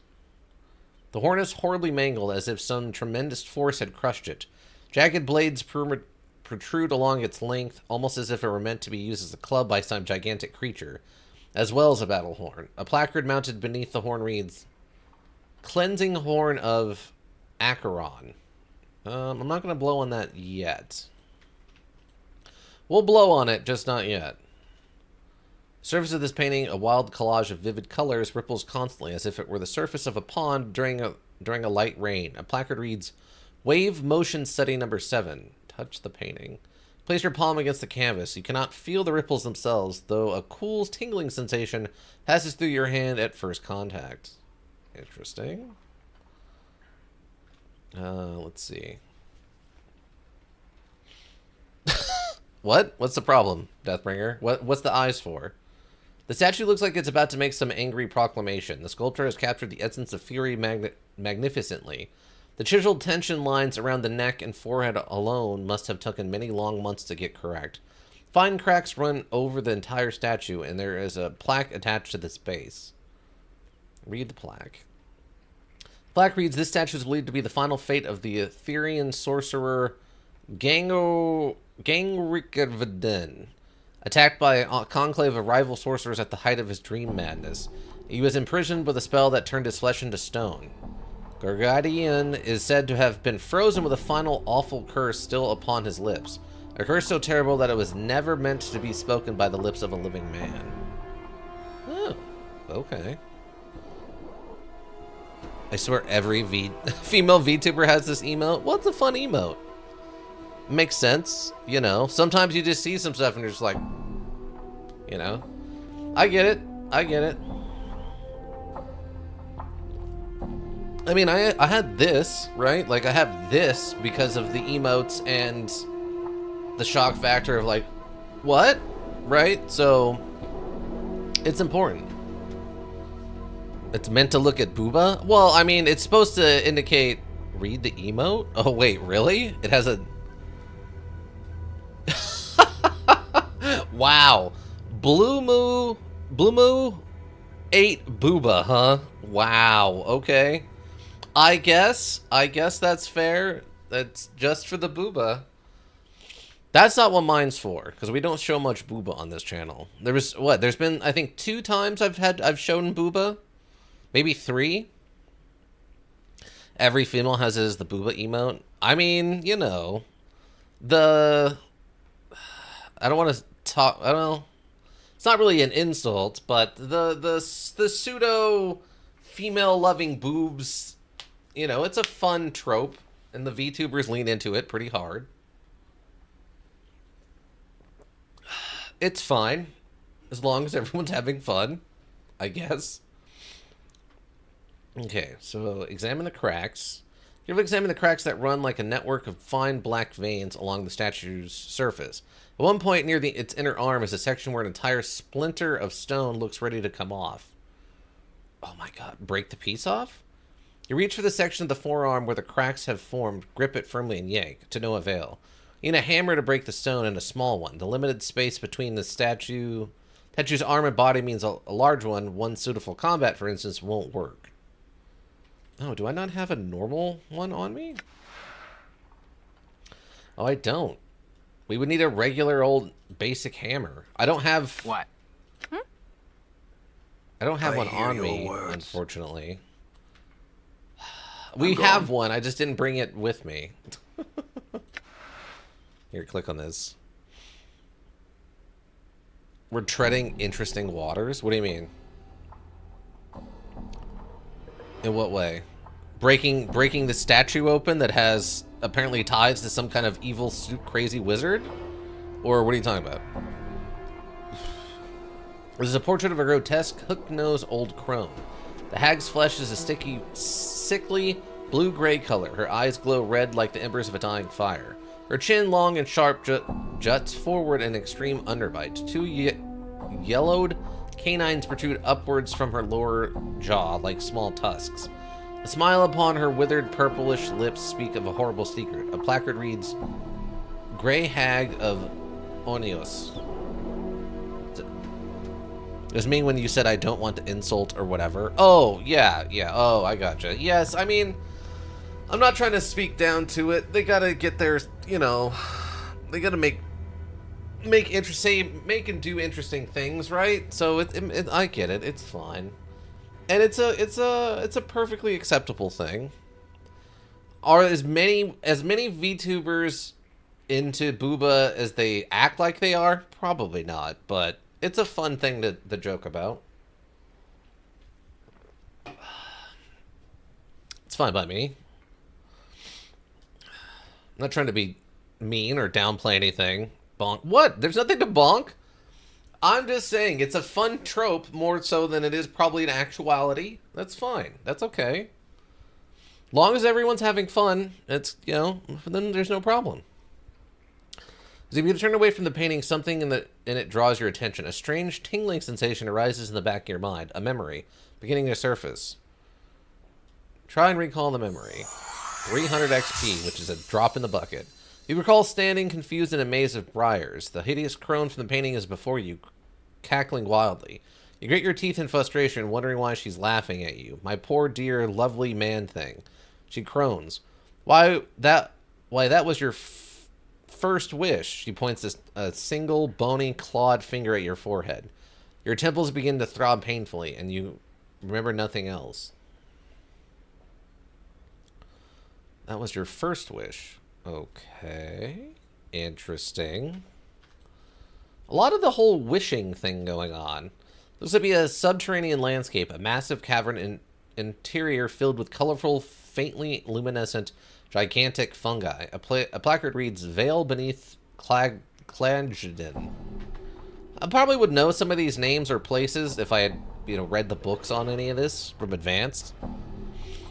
The horn is horribly mangled as if some tremendous force had crushed it. Jagged blades protrude along its length, almost as if it were meant to be used as a club by some gigantic creature, as well as a battle horn. A placard mounted beneath the horn reads, Cleansing Horn of Acheron. I'm not going to blow on that yet. We'll blow on it, just not yet. The surface of this painting, a wild collage of vivid colors, ripples constantly as if it were the surface of a pond during a light rain. A placard reads, Wave Motion Study Number 7. Touch the painting. Place your palm against the canvas. You cannot feel the ripples themselves, though a cool, tingling sensation passes through your hand at first contact. Interesting. Let's see. What? What's the problem, Deathbringer? What's the eyes for? The statue looks like it's about to make some angry proclamation. The sculptor has captured the essence of fury magnificently. The chiseled tension lines around the neck and forehead alone must have taken many long months to get correct. Fine cracks run over the entire statue, and there is a plaque attached to this base. Read the plaque. The plaque reads, This statue is believed to be the final fate of the Etherean sorcerer Gangrikavden, attacked by a conclave of rival sorcerers at the height of his dream madness. He was imprisoned with a spell that turned his flesh into stone. Gargadian is said to have been frozen with a final awful curse still upon his lips. A curse so terrible that it was never meant to be spoken by the lips of a living man. Oh, okay. I swear every female VTuber has this emote. What's a fun emote? Makes sense, you know. Sometimes you just see some stuff and you're just like, you know. I get it. I get it. I mean, I had this, right? Like, I have this because of the emotes and the shock factor of like, what? Right? So, it's important. It's meant to look at booba? Well, I mean, it's supposed to indicate, read the emote? Oh, wait, really? It has a... Wow. Blue Moo 8 booba, huh? Wow, okay. I guess that's fair. That's just for the booba. That's not what mine's for, because we don't show much booba on this channel. There's been, I think, 2 times I've shown booba. Maybe 3. Every female has the booba emote. I mean, you know, I don't want to talk, I don't know. It's not really an insult, but the pseudo female loving boobs, you know, it's a fun trope, and the VTubers lean into it pretty hard. It's fine, as long as everyone's having fun, I guess. Okay, so examine the cracks. You have examined the cracks that run like a network of fine black veins along the statue's surface. At one point near its inner arm is a section where an entire splinter of stone looks ready to come off. Oh my god. Break the piece off? You reach for the section of the forearm where the cracks have formed, grip it firmly, and yank, to no avail. You need a hammer to break the stone and a small one. The limited space between the statue's arm and body means a large one suitable for combat, for instance, won't work. Oh, do I not have a normal one on me? Oh, I don't. We would need a regular old basic hammer. I don't have... What? I don't have I one hear on your me, words. unfortunately. We have one, I just didn't bring it with me. Here, click on this. We're treading interesting waters? What do you mean? In what way? Breaking the statue open that has apparently ties to some kind of evil, crazy wizard? Or what are you talking about? This is a portrait of a grotesque, hook-nosed old crone. The hag's flesh is a sickly, blue-gray color. Her eyes glow red like the embers of a dying fire. Her chin, long and sharp, juts forward in extreme underbite. Two yellowed canines protrude upwards from her lower jaw like small tusks. A smile upon her withered, purplish lips speak of a horrible secret. A placard reads, "Grey Hag of Onios." Does it mean when you said I don't want to insult or whatever? Oh, yeah. Oh, I gotcha. Yes, I mean, I'm not trying to speak down to it. They gotta get their, you know, they gotta make and do interesting things, right? So I get it. It's fine, and it's a perfectly acceptable thing. Are as many VTubers into Booba as they act like they are? Probably not, but it's a fun thing to joke about. It's fine by me. I'm not trying to be mean or downplay anything. Bonk. What? There's nothing to bonk? I'm just saying, it's a fun trope more so than it is probably in actuality. That's fine. That's okay. Long as everyone's having fun, it's, you know, then there's no problem. As if you turn away from the painting, something in it draws your attention. A strange tingling sensation arises in the back of your mind. A memory beginning to surface. Try and recall the memory. 300 XP, which is a drop in the bucket. You recall standing confused in a maze of briars. The hideous crone from the painting is before you, cackling wildly. You grit your teeth in frustration, wondering why she's laughing at you. My poor dear lovely man thing. She crones. Why that was your first wish. She points a single bony clawed finger at your forehead. Your temples begin to throb painfully, and you remember nothing else. That was your first wish. Okay. Interesting. A lot of the whole wishing thing going on. Looks to be a subterranean landscape, a massive cavern interior filled with colorful, faintly luminescent, gigantic fungi. A placard reads, "Veil beneath Clangedon." I probably would know some of these names or places if I had, read the books on any of this from Advanced.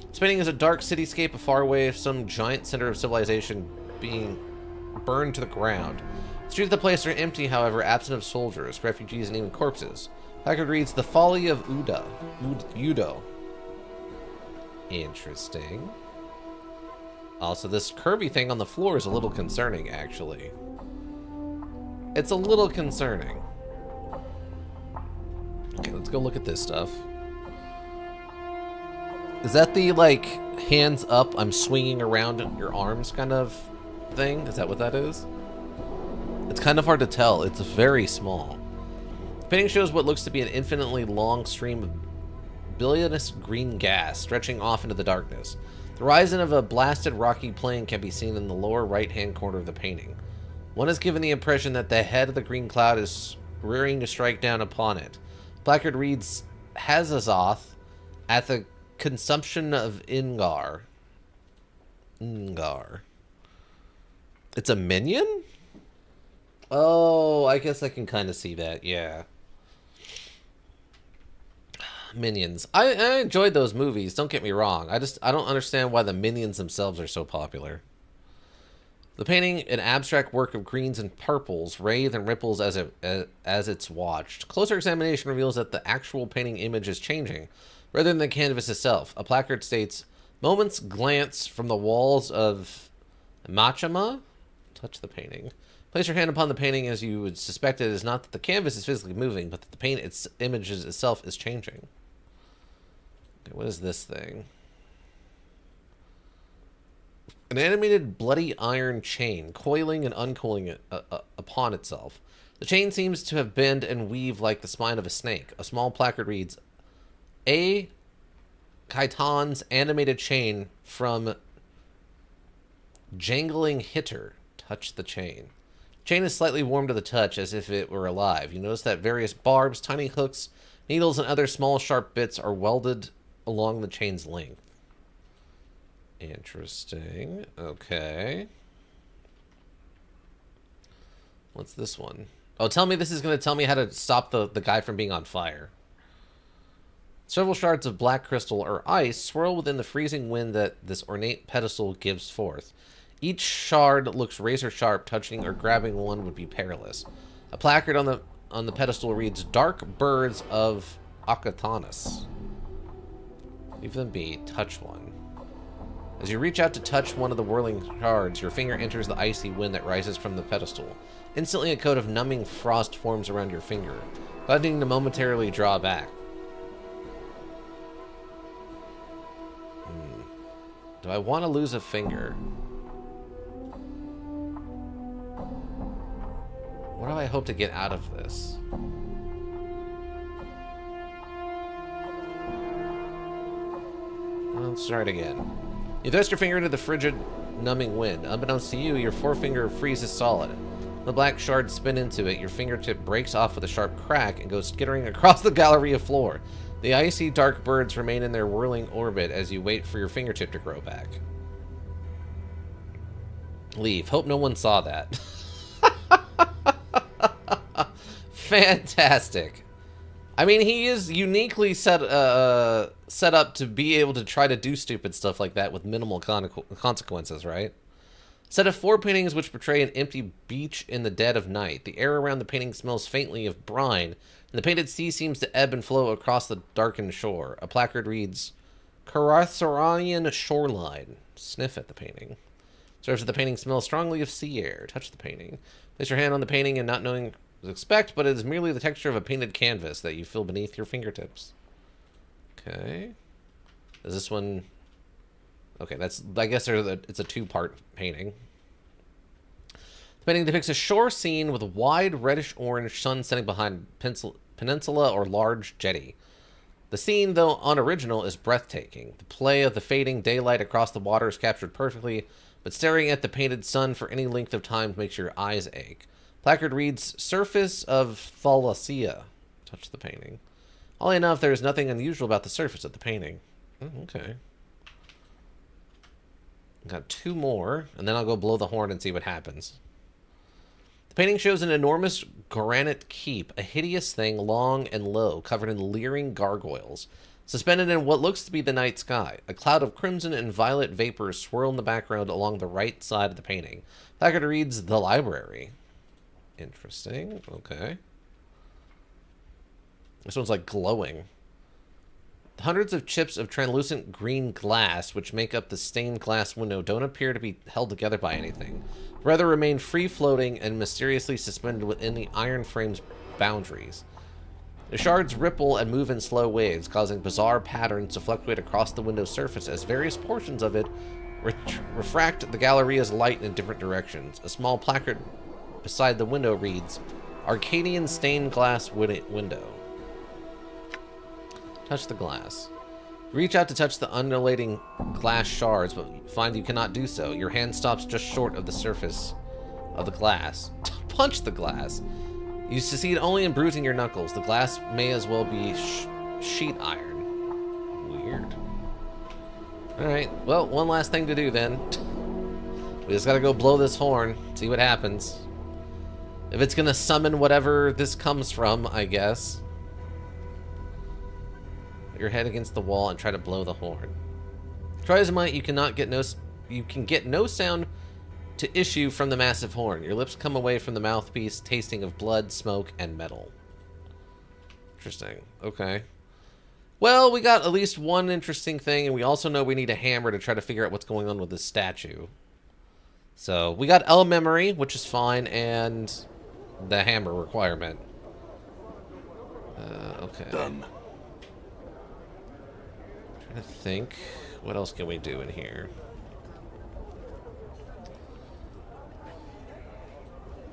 This painting is a dark cityscape far away from some giant center of civilization being burned to the ground. The streets of the place are empty, however, absent of soldiers, refugees, and even corpses. Placard reads, "The Folly of Udo." Interesting. Also, this curvy thing on the floor is a little concerning, actually. It's a little concerning. Okay, let's go look at this stuff. Is that the, hands up, I'm swinging around your arms kind of thing? Is that what that is? It's kind of hard to tell. It's very small. The painting shows what looks to be an infinitely long stream of billious green gas stretching off into the darkness. The horizon of a blasted rocky plain can be seen in the lower right-hand corner of the painting. One is given the impression that the head of the green cloud is rearing to strike down upon it. Placard reads, "Hazazoth at the consumption of Ingar." It's a minion? Oh, I guess I can kind of see that, yeah. Minions. I enjoyed those movies, don't get me wrong. I don't understand why the Minions themselves are so popular. The painting, an abstract work of greens and purples, writhe and ripples as it's watched. Closer examination reveals that the actual painting image is changing, rather than the canvas itself. A placard states, "Moments glance from the walls of Machama." Touch the painting. Place your hand upon the painting as you would suspect it is not that the canvas is physically moving, but that the paint images itself is changing. Okay, what is this thing? An animated bloody iron chain, coiling and uncoiling it, upon itself. The chain seems to have bend and weave like the spine of a snake. A small placard reads, "A. Kaitan's animated chain from Jangling Hitter. Touch the chain." Chain is slightly warm to the touch, as if it were alive. You notice that various barbs, tiny hooks, needles, and other small sharp bits are welded along the chain's length. Interesting. Okay. What's this one? Oh, tell me this is going to tell me how to stop the guy from being on fire. Several shards of black crystal or ice swirl within the freezing wind that this ornate pedestal gives forth. Each shard looks razor sharp. Touching or grabbing one would be perilous. A placard on the pedestal reads, "Dark Birds of Akatanus. Leave them be. Touch one." As you reach out to touch one of the whirling shards, your finger enters the icy wind that rises from the pedestal. Instantly, a coat of numbing frost forms around your finger, causing you to momentarily draw back. Do I want to lose a finger? What do I hope to get out of this? Let's try it again. You thrust your finger into the frigid, numbing wind. Unbeknownst to you, your forefinger freezes solid. The black shards spin into it. Your fingertip breaks off with a sharp crack and goes skittering across the gallery of floor. The icy, dark birds remain in their whirling orbit as you wait for your fingertip to grow back. Leave. Hope no one saw that. Fantastic. I mean, he is uniquely set up to be able to try to do stupid stuff like that with minimal consequences, right? Set of 4 paintings which portray an empty beach in the dead of night. The air around the painting smells faintly of brine, and the painted sea seems to ebb and flow across the darkened shore. A placard reads, "Karathoranian Shoreline." Sniff at the painting. Serves that the painting smells strongly of sea air. Touch the painting. Place your hand on the painting and not knowing what to expect, but it is merely the texture of a painted canvas that you feel beneath your fingertips. Okay. Is this one... Okay, that's... I guess it's a 2-part painting. The painting depicts a shore scene with a wide reddish-orange sun setting behind peninsula or large jetty. The scene, though unoriginal, is breathtaking. The play of the fading daylight across the water is captured perfectly, but staring at the painted sun for any length of time makes your eyes ache. Placard reads, "Surface of Thalasia." Touch the painting. Oddly enough, there is nothing unusual about the surface of the painting. Okay. Got 2 more, and then I'll go blow the horn and see what happens. The painting shows an enormous granite keep, a hideous thing, long and low, covered in leering gargoyles. Suspended in what looks to be the night sky, a cloud of crimson and violet vapors swirl in the background along the right side of the painting. Placard reads, "The Library." Interesting. Okay. This one's like glowing. The hundreds of chips of translucent green glass which make up the stained glass window don't appear to be held together by anything, rather remain free-floating and mysteriously suspended within the iron frame's boundaries. The shards ripple and move in slow waves, causing bizarre patterns to fluctuate across the window's surface as various portions of it refract the Galleria's light in different directions. A small placard beside the window reads, "Arcadian stained glass window." Touch the glass. Reach out to touch the undulating glass shards, but find you cannot do so. Your hand stops just short of the surface of the glass. Punch the glass. You succeed only in bruising your knuckles. The glass may as well be sheet iron. Weird. Alright, well, one last thing to do then. We just gotta go blow this horn, see what happens. If it's gonna summon whatever this comes from, I guess. Put your head against the wall and try to blow the horn. Try as you might, you can get no sound to issue from the massive horn. Your lips come away from the mouthpiece, tasting of blood, smoke, and metal. Interesting. Okay. Well, we got at least one interesting thing, and we also know we need a hammer to try to figure out what's going on with this statue. So, we got L memory, which is fine, and the hammer requirement. Okay. Done. Trying to think. What else can we do in here?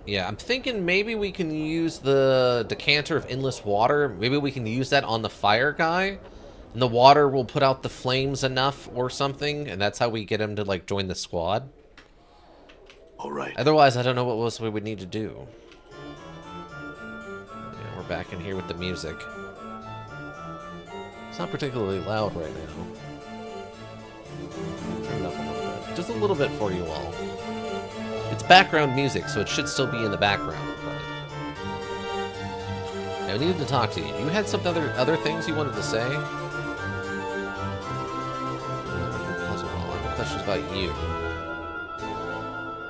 Yeah, I'm thinking maybe we can use the decanter of endless water. Maybe we can use that on the fire guy. And the water will put out the flames enough or something. And that's how we get him to, like, join the squad. All right. Otherwise, I don't know what else we would need to do. Yeah, we're back in here with the music. It's not particularly loud right now. Turn it up a little bit. Just a little bit for you all. It's background music, so it should still be in the background. But... I needed to talk to you. You had some other things you wanted to say? Puzzle ball. I have questions about you.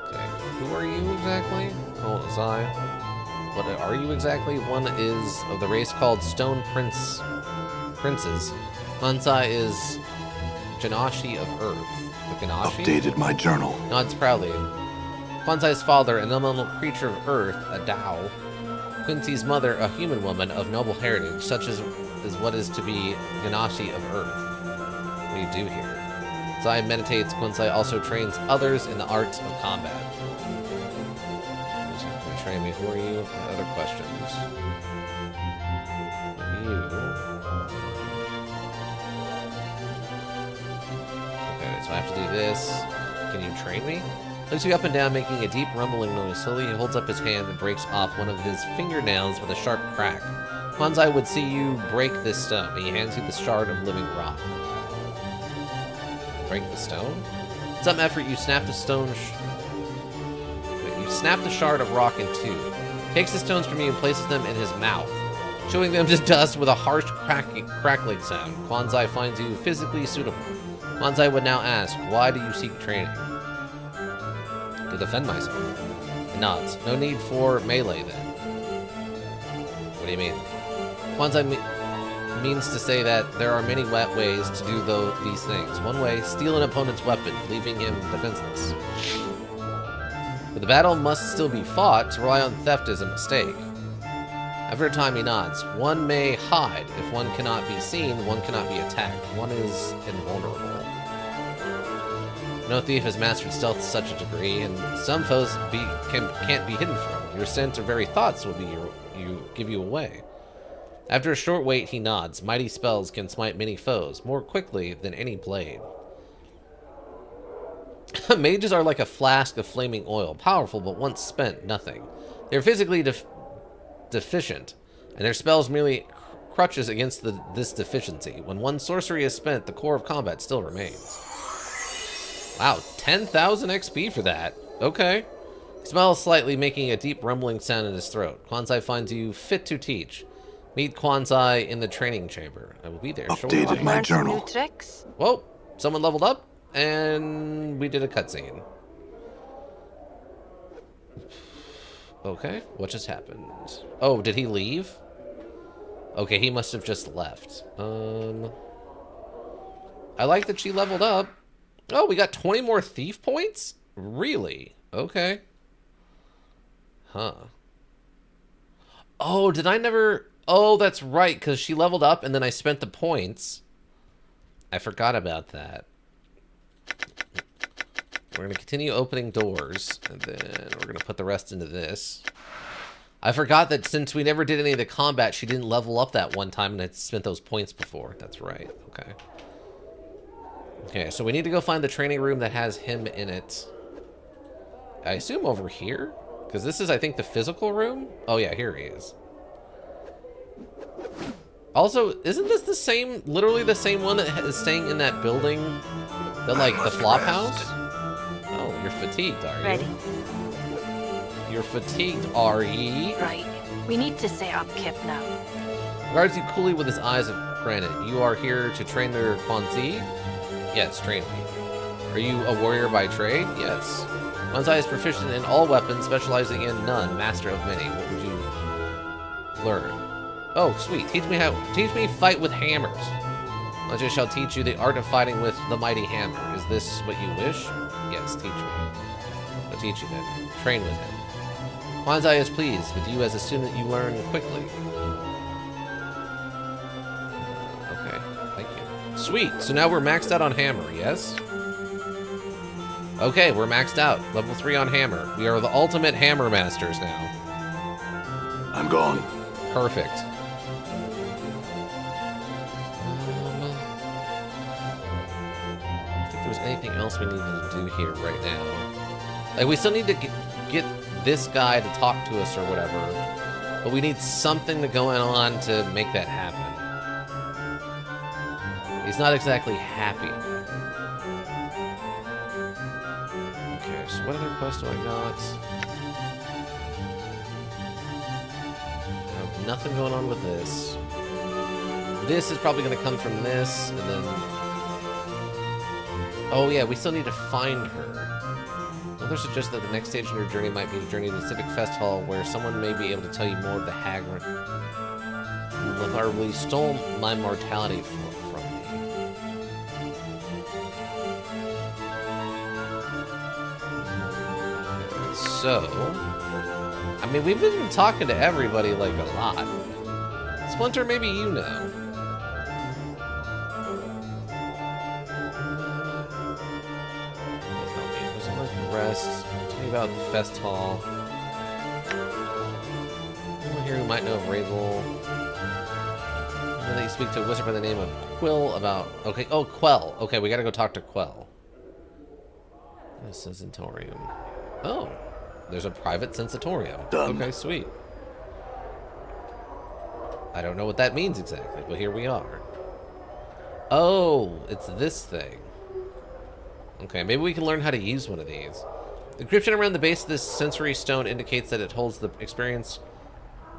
Okay. Who are you exactly? Oh, Zai. What are you exactly? One is of the race called Stone Princes. Manzai is Janashi of Earth. The Ganashi? Updated my journal. Nods proudly. Kwanzai's father, an elemental creature of Earth, a Tao. Quincy's mother, a human woman of noble heritage, such as is what is to be Ganashi of Earth. What do you do here? Zai meditates. Kwanzai also trains others in the arts of combat. Train me. Who are you? Other questions. You. Okay, so I have to do this. Can you train me? Lifts you up and down, making a deep rumbling noise. Slowly, he holds up his hand and breaks off one of his fingernails with a sharp crack. Kwanzai would see you break this stone. He hands you the shard of living rock. Break the stone? With some effort, you snap the stone. You snap the shard of rock in two. Takes the stones from you and places them in his mouth, showing them to dust with a harsh crackling sound. Kwanzai finds you physically suitable. Kwanzai would now ask, why do you seek training? To defend myself. He nods. No need for melee then. What do you mean? Kwanzai means to say that there are many ways to do these things. One way, steal an opponent's weapon, leaving him defenseless. But the battle must still be fought. To rely on theft is a mistake. After a time, he nods. One may hide. If one cannot be seen, one cannot be attacked. One is invulnerable. No thief has mastered stealth to such a degree, and some foes can't be hidden from. Your scent or very thoughts will give you away. After a short wait, he nods. Mighty spells can smite many foes more quickly than any blade. Mages are like a flask of flaming oil, powerful but once spent, nothing. They're physically deficient, and their spells merely crutches against this deficiency. When one sorcery is spent, the core of combat still remains. Wow, 10,000 XP for that. Okay. He smiles slightly, making a deep rumbling sound in his throat. Kwanzai finds you fit to teach. Meet Kwanzai in the training chamber. I will be there shortly. Updated my journal. New tricks? Whoa, someone leveled up, and we did a cutscene. Okay, what just happened? Oh, did he leave? Okay, he must have just left. I like that she leveled up. Oh, we got 20 more thief points? Really? Okay. Huh. Oh, did I never... Oh, that's right, because she leveled up and then I spent the points. I forgot about that. We're going to continue opening doors, and then we're going to put the rest into this. I forgot that since we never did any of the combat, she didn't level up that one time and I spent those points before. That's right. Okay. Okay, so we need to go find the training room that has him in it. I assume over here? Because this is, I think, the physical room? Oh, yeah, here he is. Also, isn't this the same, literally the same one that is staying in that building? That, like, the flop house? Oh, you're fatigued, are you? Ready. You're fatigued, are ye? Right. We need to set up Kip now. Regards you coolly with his eyes of granite. You are here to train their Kwanzi? Yes, train me. Are you a warrior by trade? Yes. Manzai is proficient in all weapons, specializing in none, master of many. What would you learn? Oh, sweet. Teach me fight with hammers. Manzai shall teach you the art of fighting with the mighty hammer. Is this what you wish? Yes, teach me. I'll teach you then. Train with him. Manzai is pleased with you as a student. You learn quickly. Okay, thank you. Sweet. So now we're maxed out on hammer. Yes. Okay, we're maxed out. Level 3 on hammer. We are the ultimate hammer masters now. I'm gone. Perfect. I don't think there's anything else we needed to do here right now. Like, we still need to get this guy to talk to us or whatever. But we need something to going on to make that happen. He's not exactly happy. Okay, so what other quest do I got? Nothing going on with this. This is probably going to come from this, and then... Oh yeah, we still need to find her. Others suggest that the next stage in your journey might be to journey to the Civic Fest Hall, where someone may be able to tell you more of the hag who lethargically stole my mortality from me. Okay, so... I mean, we've been talking to everybody, like, a lot. Splinter, maybe you know. Rest. Tell me about the Fest Hall. Anyone here who might know of Rabel? I know that you speak to a wizard by the name of Quill about... Okay, oh, Quell. Okay, we gotta go talk to Quell. This is Sensatorium. Oh, there's a private Sensatorium. Done. Okay, sweet. I don't know what that means exactly, but here we are. Oh, it's this thing. Okay, maybe we can learn how to use one of these. The inscription around the base of this sensory stone indicates that it holds the experience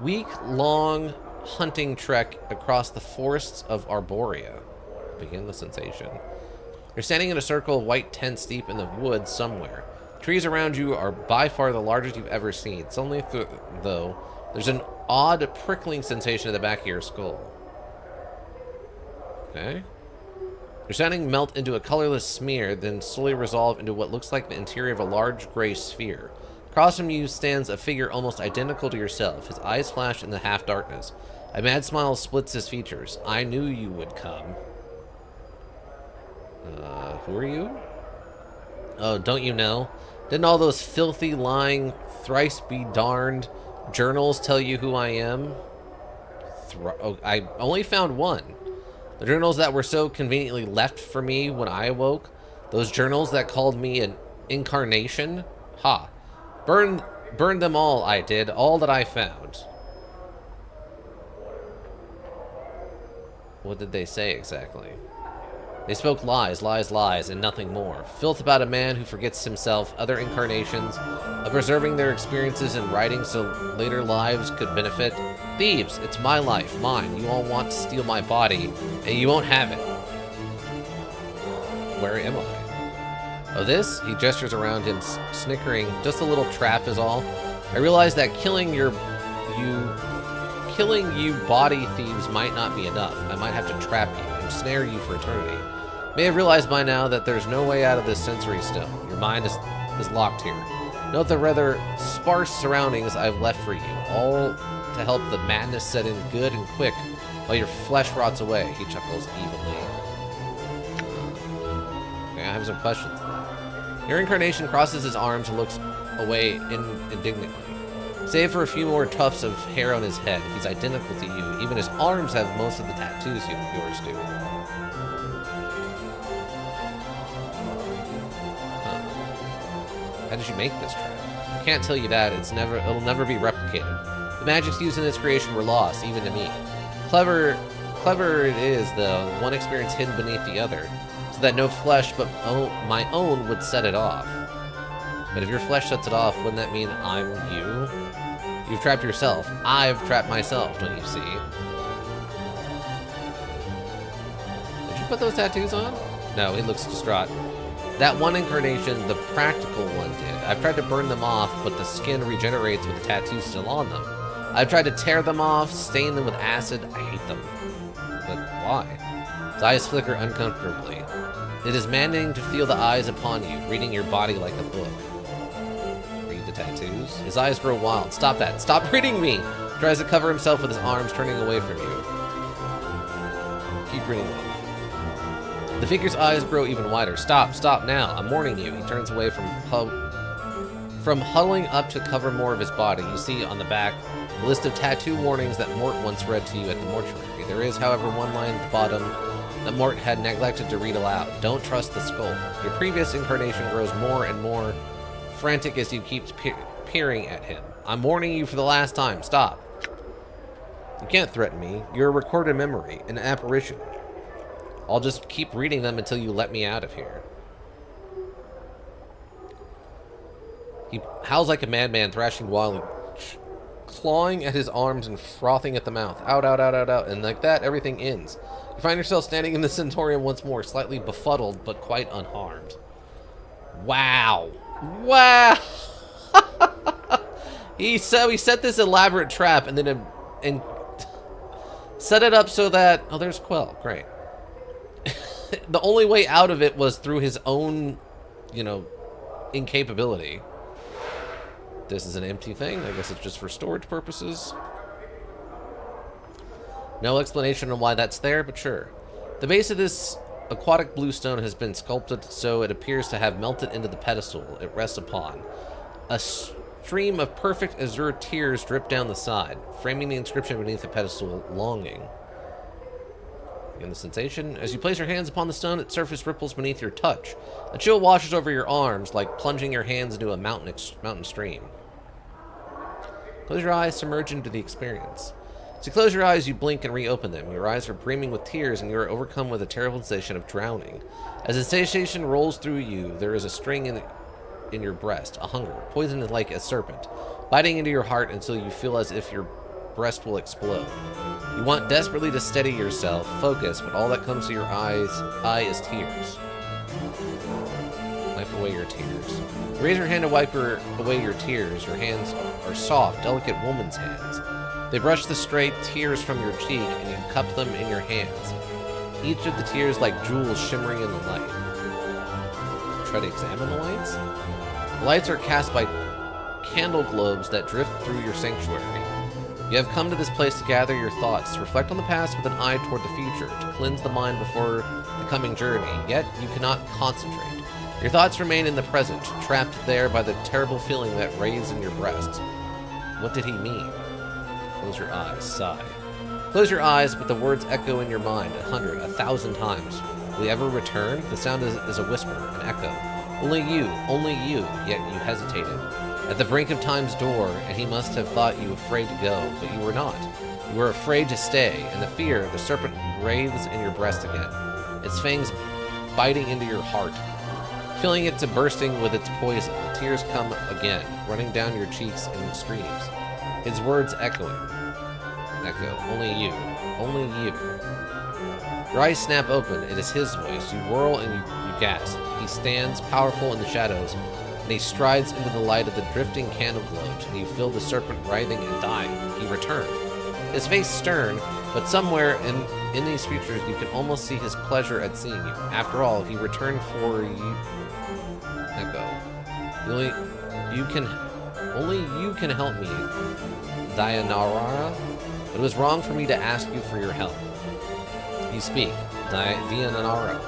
week-long hunting trek across the forests of Arborea. Begin the sensation. You're standing in a circle of white tents deep in the woods somewhere. The trees around you are by far the largest you've ever seen. Suddenly, though, there's an odd prickling sensation at the back of your skull. Okay. Your sounding melt into a colorless smear, then slowly resolve into what looks like the interior of a large gray sphere. Across from you stands a figure almost identical to yourself. His eyes flash in the half-darkness. A mad smile splits his features. I knew you would come. Who are you? Oh, don't you know? Didn't all those filthy, lying, thrice-be-darned journals tell you who I am? I only found one. The journals that were so conveniently left for me when I awoke. Those journals that called me an incarnation. Ha. Burned them all, I did. All that I found. What did they say exactly? They spoke lies, lies, lies, and nothing more. Filth about a man who forgets himself, other incarnations, of preserving their experiences in writing so later lives could benefit. Thieves, it's my life, mine. You all want to steal my body, and you won't have it. Where am I? Oh, this? He gestures around him, snickering. Just a little trap is all. I realize that killing you body thieves might not be enough. I might have to trap you and snare you for eternity. May have realized by now that there's no way out of this sensory stone. Your mind is locked here. Note the rather sparse surroundings I've left for you, all to help the madness set in good and quick while your flesh rots away. He chuckles evilly. Okay, I have some questions. Your incarnation crosses his arms and looks away indignantly. Save for a few more tufts of hair on his head, he's identical to you. Even his arms have most of the tattoos yours do. How did you make this trap? I can't tell you that. It'll never be replicated. The magics used in its creation were lost, even to me. Clever it is, though, one experience hidden beneath the other, so that no flesh but my own would set it off. But if your flesh sets it off, wouldn't that mean I'm you? You've trapped yourself. I've trapped myself, don't you see? Did you put those tattoos on? No, he looks distraught. That one incarnation, the practical one, did. I've tried to burn them off, but the skin regenerates with the tattoos still on them. I've tried to tear them off, stain them with acid. I hate them. But why? His eyes flicker uncomfortably. It is maddening to feel the eyes upon you, reading your body like a book. Read the tattoos? His eyes grow wild. Stop that. Stop reading me! He tries to cover himself with his arms, turning away from you. Keep reading them. The figure's eyes grow even wider. Stop, stop now. I'm warning you. He turns away from huddling up to cover more of his body. You see on the back a list of tattoo warnings that Mort once read to you at the mortuary. There is, however, one line at the bottom that Mort had neglected to read aloud. Don't trust the skull. Your previous incarnation grows more and more frantic as you keep peering at him. I'm warning you for the last time. Stop. You can't threaten me. You're a recorded memory, an apparition. I'll just keep reading them until you let me out of here. He howls like a madman, thrashing wildly, clawing at his arms and frothing at the mouth. Out, out, out, out, out. And like that, everything ends. You find yourself standing in the Centaurium once more, slightly befuddled, but quite unharmed. Wow. Wow. He set this elaborate trap and then set it up so that... Oh, there's Quell. Great. The only way out of it was through his own, incapability. This is an empty thing. I guess it's just for storage purposes. No explanation on why that's there, but sure. The base of this aquatic bluestone has been sculpted so it appears to have melted into the pedestal it rests upon. A stream of perfect azure tears drip down the side, framing the inscription beneath the pedestal, longing. In the sensation, as you place your hands upon the stone, its surface ripples beneath your touch. A chill washes over your arms, like plunging your hands into a mountain stream. Close your eyes, submerge into the experience. As you close your eyes, you blink and reopen them. Your eyes are brimming with tears, and you are overcome with a terrible sensation of drowning. As the sensation rolls through you, there is a sting in your breast, a hunger, poisoned like a serpent, biting into your heart until you feel as if your breast will explode. You want desperately to steady yourself, focus, but all that comes to your eye is tears. Wipe away your tears. Raise your hand to wipe away your tears. Your hands are soft, delicate woman's hands. They brush the stray tears from your cheek, and you cup them in your hands. Each of the tears like jewels shimmering in the light. Try to examine the lights? The lights are cast by candle globes that drift through your sanctuary. You have come to this place to gather your thoughts, to reflect on the past with an eye toward the future, to cleanse the mind before the coming journey, yet you cannot concentrate. Your thoughts remain in the present, trapped there by the terrible feeling that raised in your breast. What did he mean? Close your eyes, sigh. Close your eyes, but the words echo in your mind 100, 1,000 times. Will you ever return? The sound is a whisper, an echo. Only you, yet you hesitated. At the brink of time's door, and he must have thought you afraid to go, but you were not. You were afraid to stay, and the fear, the serpent writhes in your breast again, its fangs biting into your heart, filling it to bursting with its poison. The tears come again, running down your cheeks in streams. His words echoing. Echo, only you, only you. Your eyes snap open, it is his voice. You whirl and you gasp. He stands, powerful in the shadows, and he strides into the light of the drifting candle globes, and you feel the serpent writhing and dying. He returned. His face stern, but somewhere in these features you can almost see his pleasure at seeing you. After all, he returned for you. Echo. Only you can help me, Dayanara. It was wrong for me to ask you for your help. You speak, Dayanara.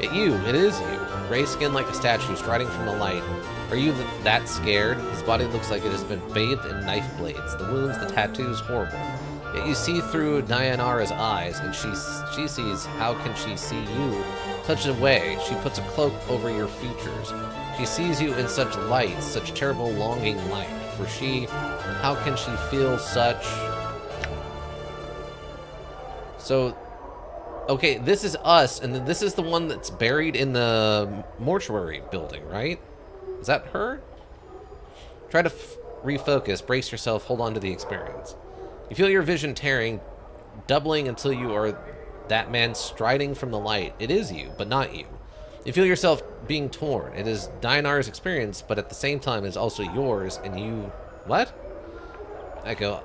It is you. Gray skin like a statue striding from the light. Are you that scared? His body looks like it has been bathed in knife blades. The wounds, the tattoos, horrible. Yet you see through Dayanara's eyes, and she sees. How can she see you such a way? She puts a cloak over your features. She sees you in such light, such terrible longing light. For how can she feel such... So, okay, this is us, and this is the one that's buried in the mortuary building, right? Is that her? Try to refocus, brace yourself, hold on to the experience. You feel your vision tearing, doubling until you are that man striding from the light. It is you, but not you. You feel yourself being torn. It is Dianara's experience, but at the same time, it is also yours, and you... What? Echo,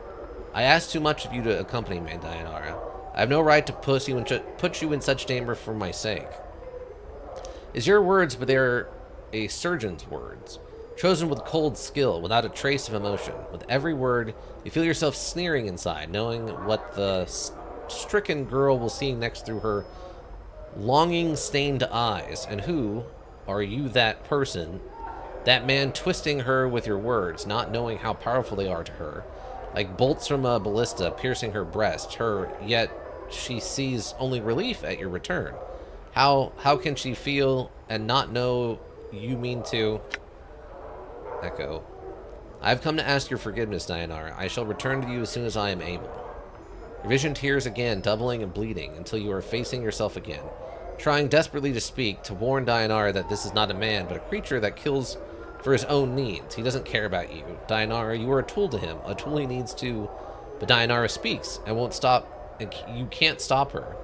I asked too much of you to accompany me, Dianara. I have no right to put you in such danger for my sake. It's your words, but they're a surgeon's words, chosen with cold skill, without a trace of emotion. With every word, you feel yourself sneering inside, knowing what the stricken girl will see next through her longing-stained eyes. And who are you, that person, that man twisting her with your words, not knowing how powerful they are to her, like bolts from a ballista piercing her breast, yet she sees only relief at your return. How can she feel and not know you mean to... Echo. I have come to ask your forgiveness, Dianara. I shall return to you as soon as I am able. Your vision tears again, doubling and bleeding, until you are facing yourself again, trying desperately to speak, to warn Dianara that this is not a man, but a creature that kills for his own needs. He doesn't care about you. Dianara, you are a tool to him, a tool he needs to... But Dianara speaks, and won't stop, and you can't stop her.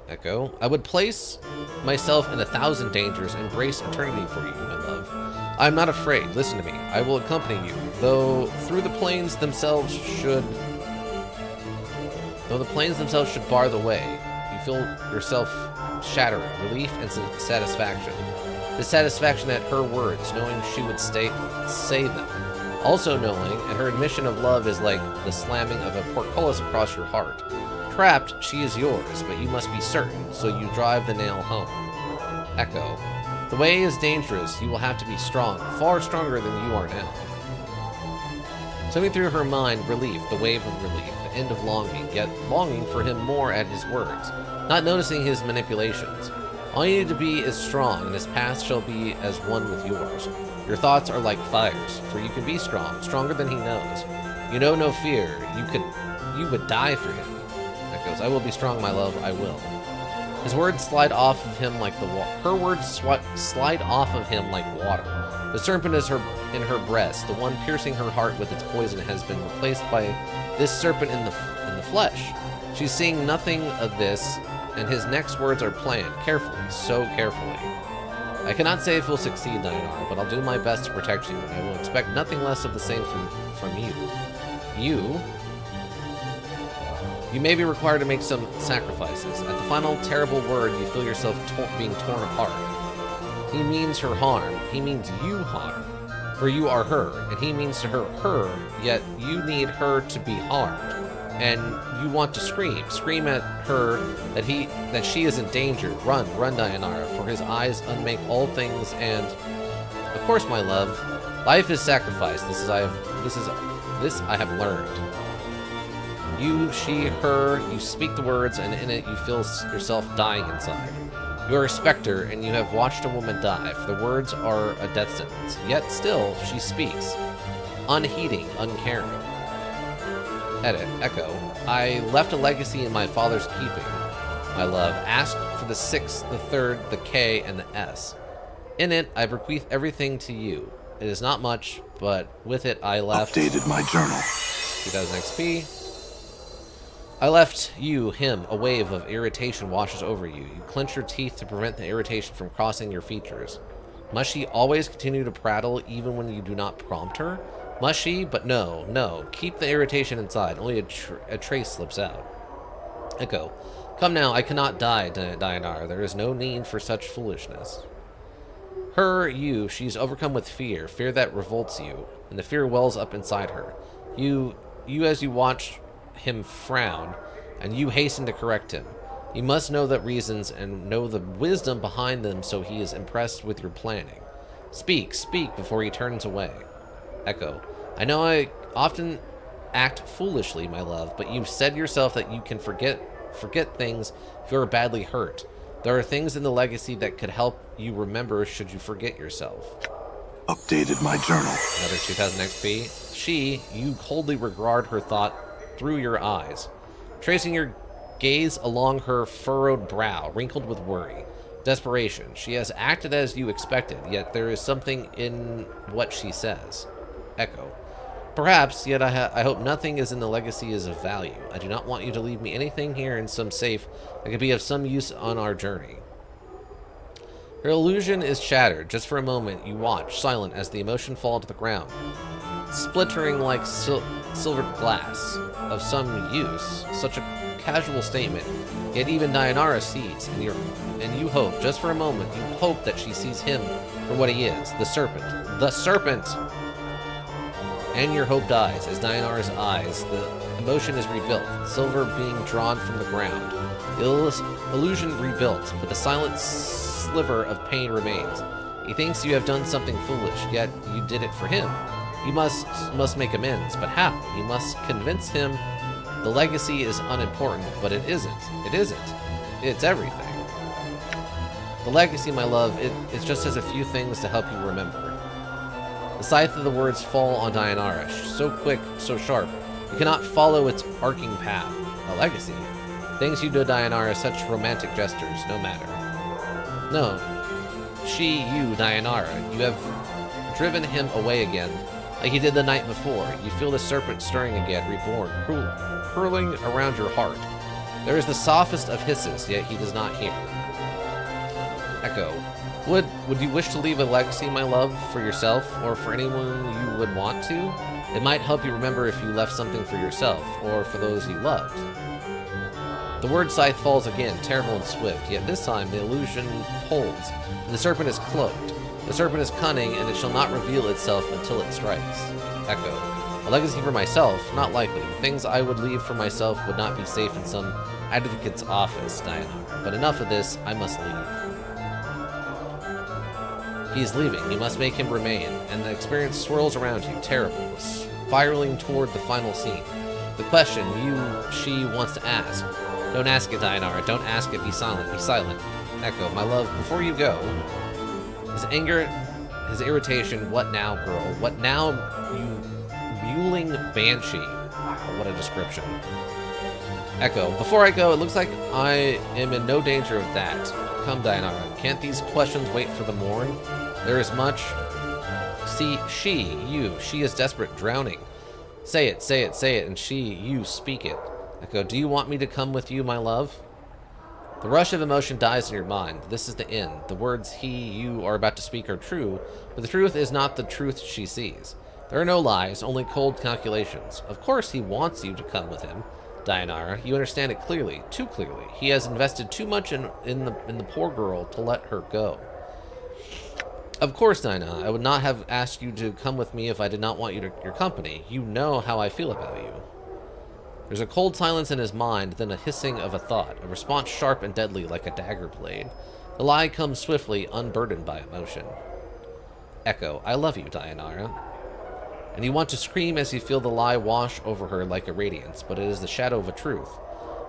Echo. I would place myself in 1,000 dangers, embrace eternity for you, my love. I am not afraid. Listen to me. I will accompany you, though the planes themselves should bar the way. You feel yourself shattering, relief and satisfaction. The satisfaction at her words, knowing she would say them. Also knowing, and her admission of love is like the slamming of a portcullis across your heart. Trapped, she is yours, but you must be certain, so you drive the nail home. Echo. The way is dangerous. You will have to be strong, far stronger than you are now. Swimming through her mind, relief, the wave of relief, the end of longing, yet longing for him more at his words, not noticing his manipulations. All you need to be is strong, and his path shall be as one with yours. Your thoughts are like fires, for you can be strong, stronger than he knows. You know no fear. You would die for him. Echoes, I will be strong, my love, I will. His words slide off of him like her words slide off of him like water. The serpent is in her breast. The one piercing her heart with its poison has been replaced by this serpent in the flesh. She's seeing nothing of this, and his next words are planned carefully, so carefully. I cannot say if we'll succeed, Dianara, but I'll do my best to protect you, and I will expect nothing less of the same from you. You may be required to make some sacrifices. At the final terrible word, you feel yourself being torn apart. He means her harm. He means you harm. For you are her, and he means to her, yet you need her to be harmed. And you want to scream at her that she is in danger. Run, Dianara, for his eyes unmake all things, and of course, my love, life is sacrifice. This I have learned. You, she, her, you speak the words, and in it you feel yourself dying inside. You are a specter, and you have watched a woman die, for the words are a death sentence. Yet still, she speaks, unheeding, uncaring. Edit, Echo. I left a legacy in my father's keeping, my love. Ask for the 6, the 3rd, the K, and the S. In it, I bequeath everything to you. It is not much, but with it I left... Updated my journal. 2000 XP. I left him, a wave of irritation washes over you. You clench your teeth to prevent the irritation from crossing your features. Must she always continue to prattle even when you do not prompt her? Must she? But no. Keep the irritation inside. Only a trace slips out. Echo. Come now, I cannot die, Dianara. There is no need for such foolishness. She's overcome with fear that revolts you, and the fear wells up inside her. You as you watch him frown, and you hasten to correct him. You must know the reasons and know the wisdom behind them, so he is impressed with your planning. Speak before he turns away. Echo. I know I often act foolishly, my love, but you've said yourself that you can forget things if you are badly hurt. There are things in the legacy that could help you remember should you forget yourself. Updated my journal. Another 2000 XP. You coldly regard her thought through your eyes, tracing your gaze along her furrowed brow, wrinkled with worry, desperation. She has acted as you expected, yet there is something in what she says. Echo. Perhaps, yet I hope nothing is in the legacy is of value. I do not want you to leave me anything here in some safe that could be of some use on our journey. Her illusion is shattered. Just for a moment, you watch, silent, as the emotion falls to the ground. Splittering like silvered glass of some use, such a casual statement, yet even Dianara sees, and you hope, just for a moment, you hope that she sees him for what he is, the serpent. The serpent! And your hope dies as Dianara's eyes, the emotion is rebuilt, silver being drawn from the ground. The illusion rebuilt, but the silent sliver of pain remains. He thinks you have done something foolish, yet you did it for him. You must make amends, but how? You must convince him the legacy is unimportant, but it isn't. It isn't. It's everything. The legacy, my love, it just has a few things to help you remember. The scythe of the words fall on Dianara, so quick, so sharp. You cannot follow its arcing path. A legacy? Things you do, Dianara, such romantic gestures, no matter. No. You, Dianara, you have driven him away again, like he did the night before. You feel the serpent stirring again, reborn, hurling around your heart. There is the softest of hisses, yet he does not hear. Echo. Would you wish to leave a legacy, my love, for yourself, or for anyone you would want to? It might help you remember if you left something for yourself, or for those you loved. The word scythe falls again, terrible and swift, yet this time the illusion holds. The serpent is cloaked. The serpent is cunning, and it shall not reveal itself until it strikes. Echo. A legacy for myself? Not likely. The things I would leave for myself would not be safe in some advocate's office, Dianara. But enough of this, I must leave. He is leaving. You must make him remain, and the experience swirls around you, terrible, spiraling toward the final scene. The question she wants to ask. Don't ask it, Dianara. Don't ask it. Be silent. Be silent. Echo, my love, before you go, his anger, his irritation, what now, girl? What now, you mewling banshee? Wow, what a description. Echo, before I go, it looks like I am in no danger of that. Come, Dianara. Can't these questions wait for the morn? There is much. See, she is desperate, drowning. Say it, say it, say it, and you speak it. Echo, do you want me to come with you, my love? The rush of emotion dies in your mind. This is the end. The words you are about to speak are true, but the truth is not the truth she sees. There are no lies, only cold calculations. Of course he wants you to come with him, Dianara. You understand it clearly, too clearly. He has invested too much in the poor girl to let her go. Of course, Dinah, I would not have asked you to come with me if I did not want your company. You know how I feel about you. There's a cold silence in his mind, then a hissing of a thought, a response sharp and deadly like a dagger blade. The lie comes swiftly, unburdened by emotion. Echo, I love you, Dianara. And you want to scream as you feel the lie wash over her like a radiance, but it is the shadow of a truth.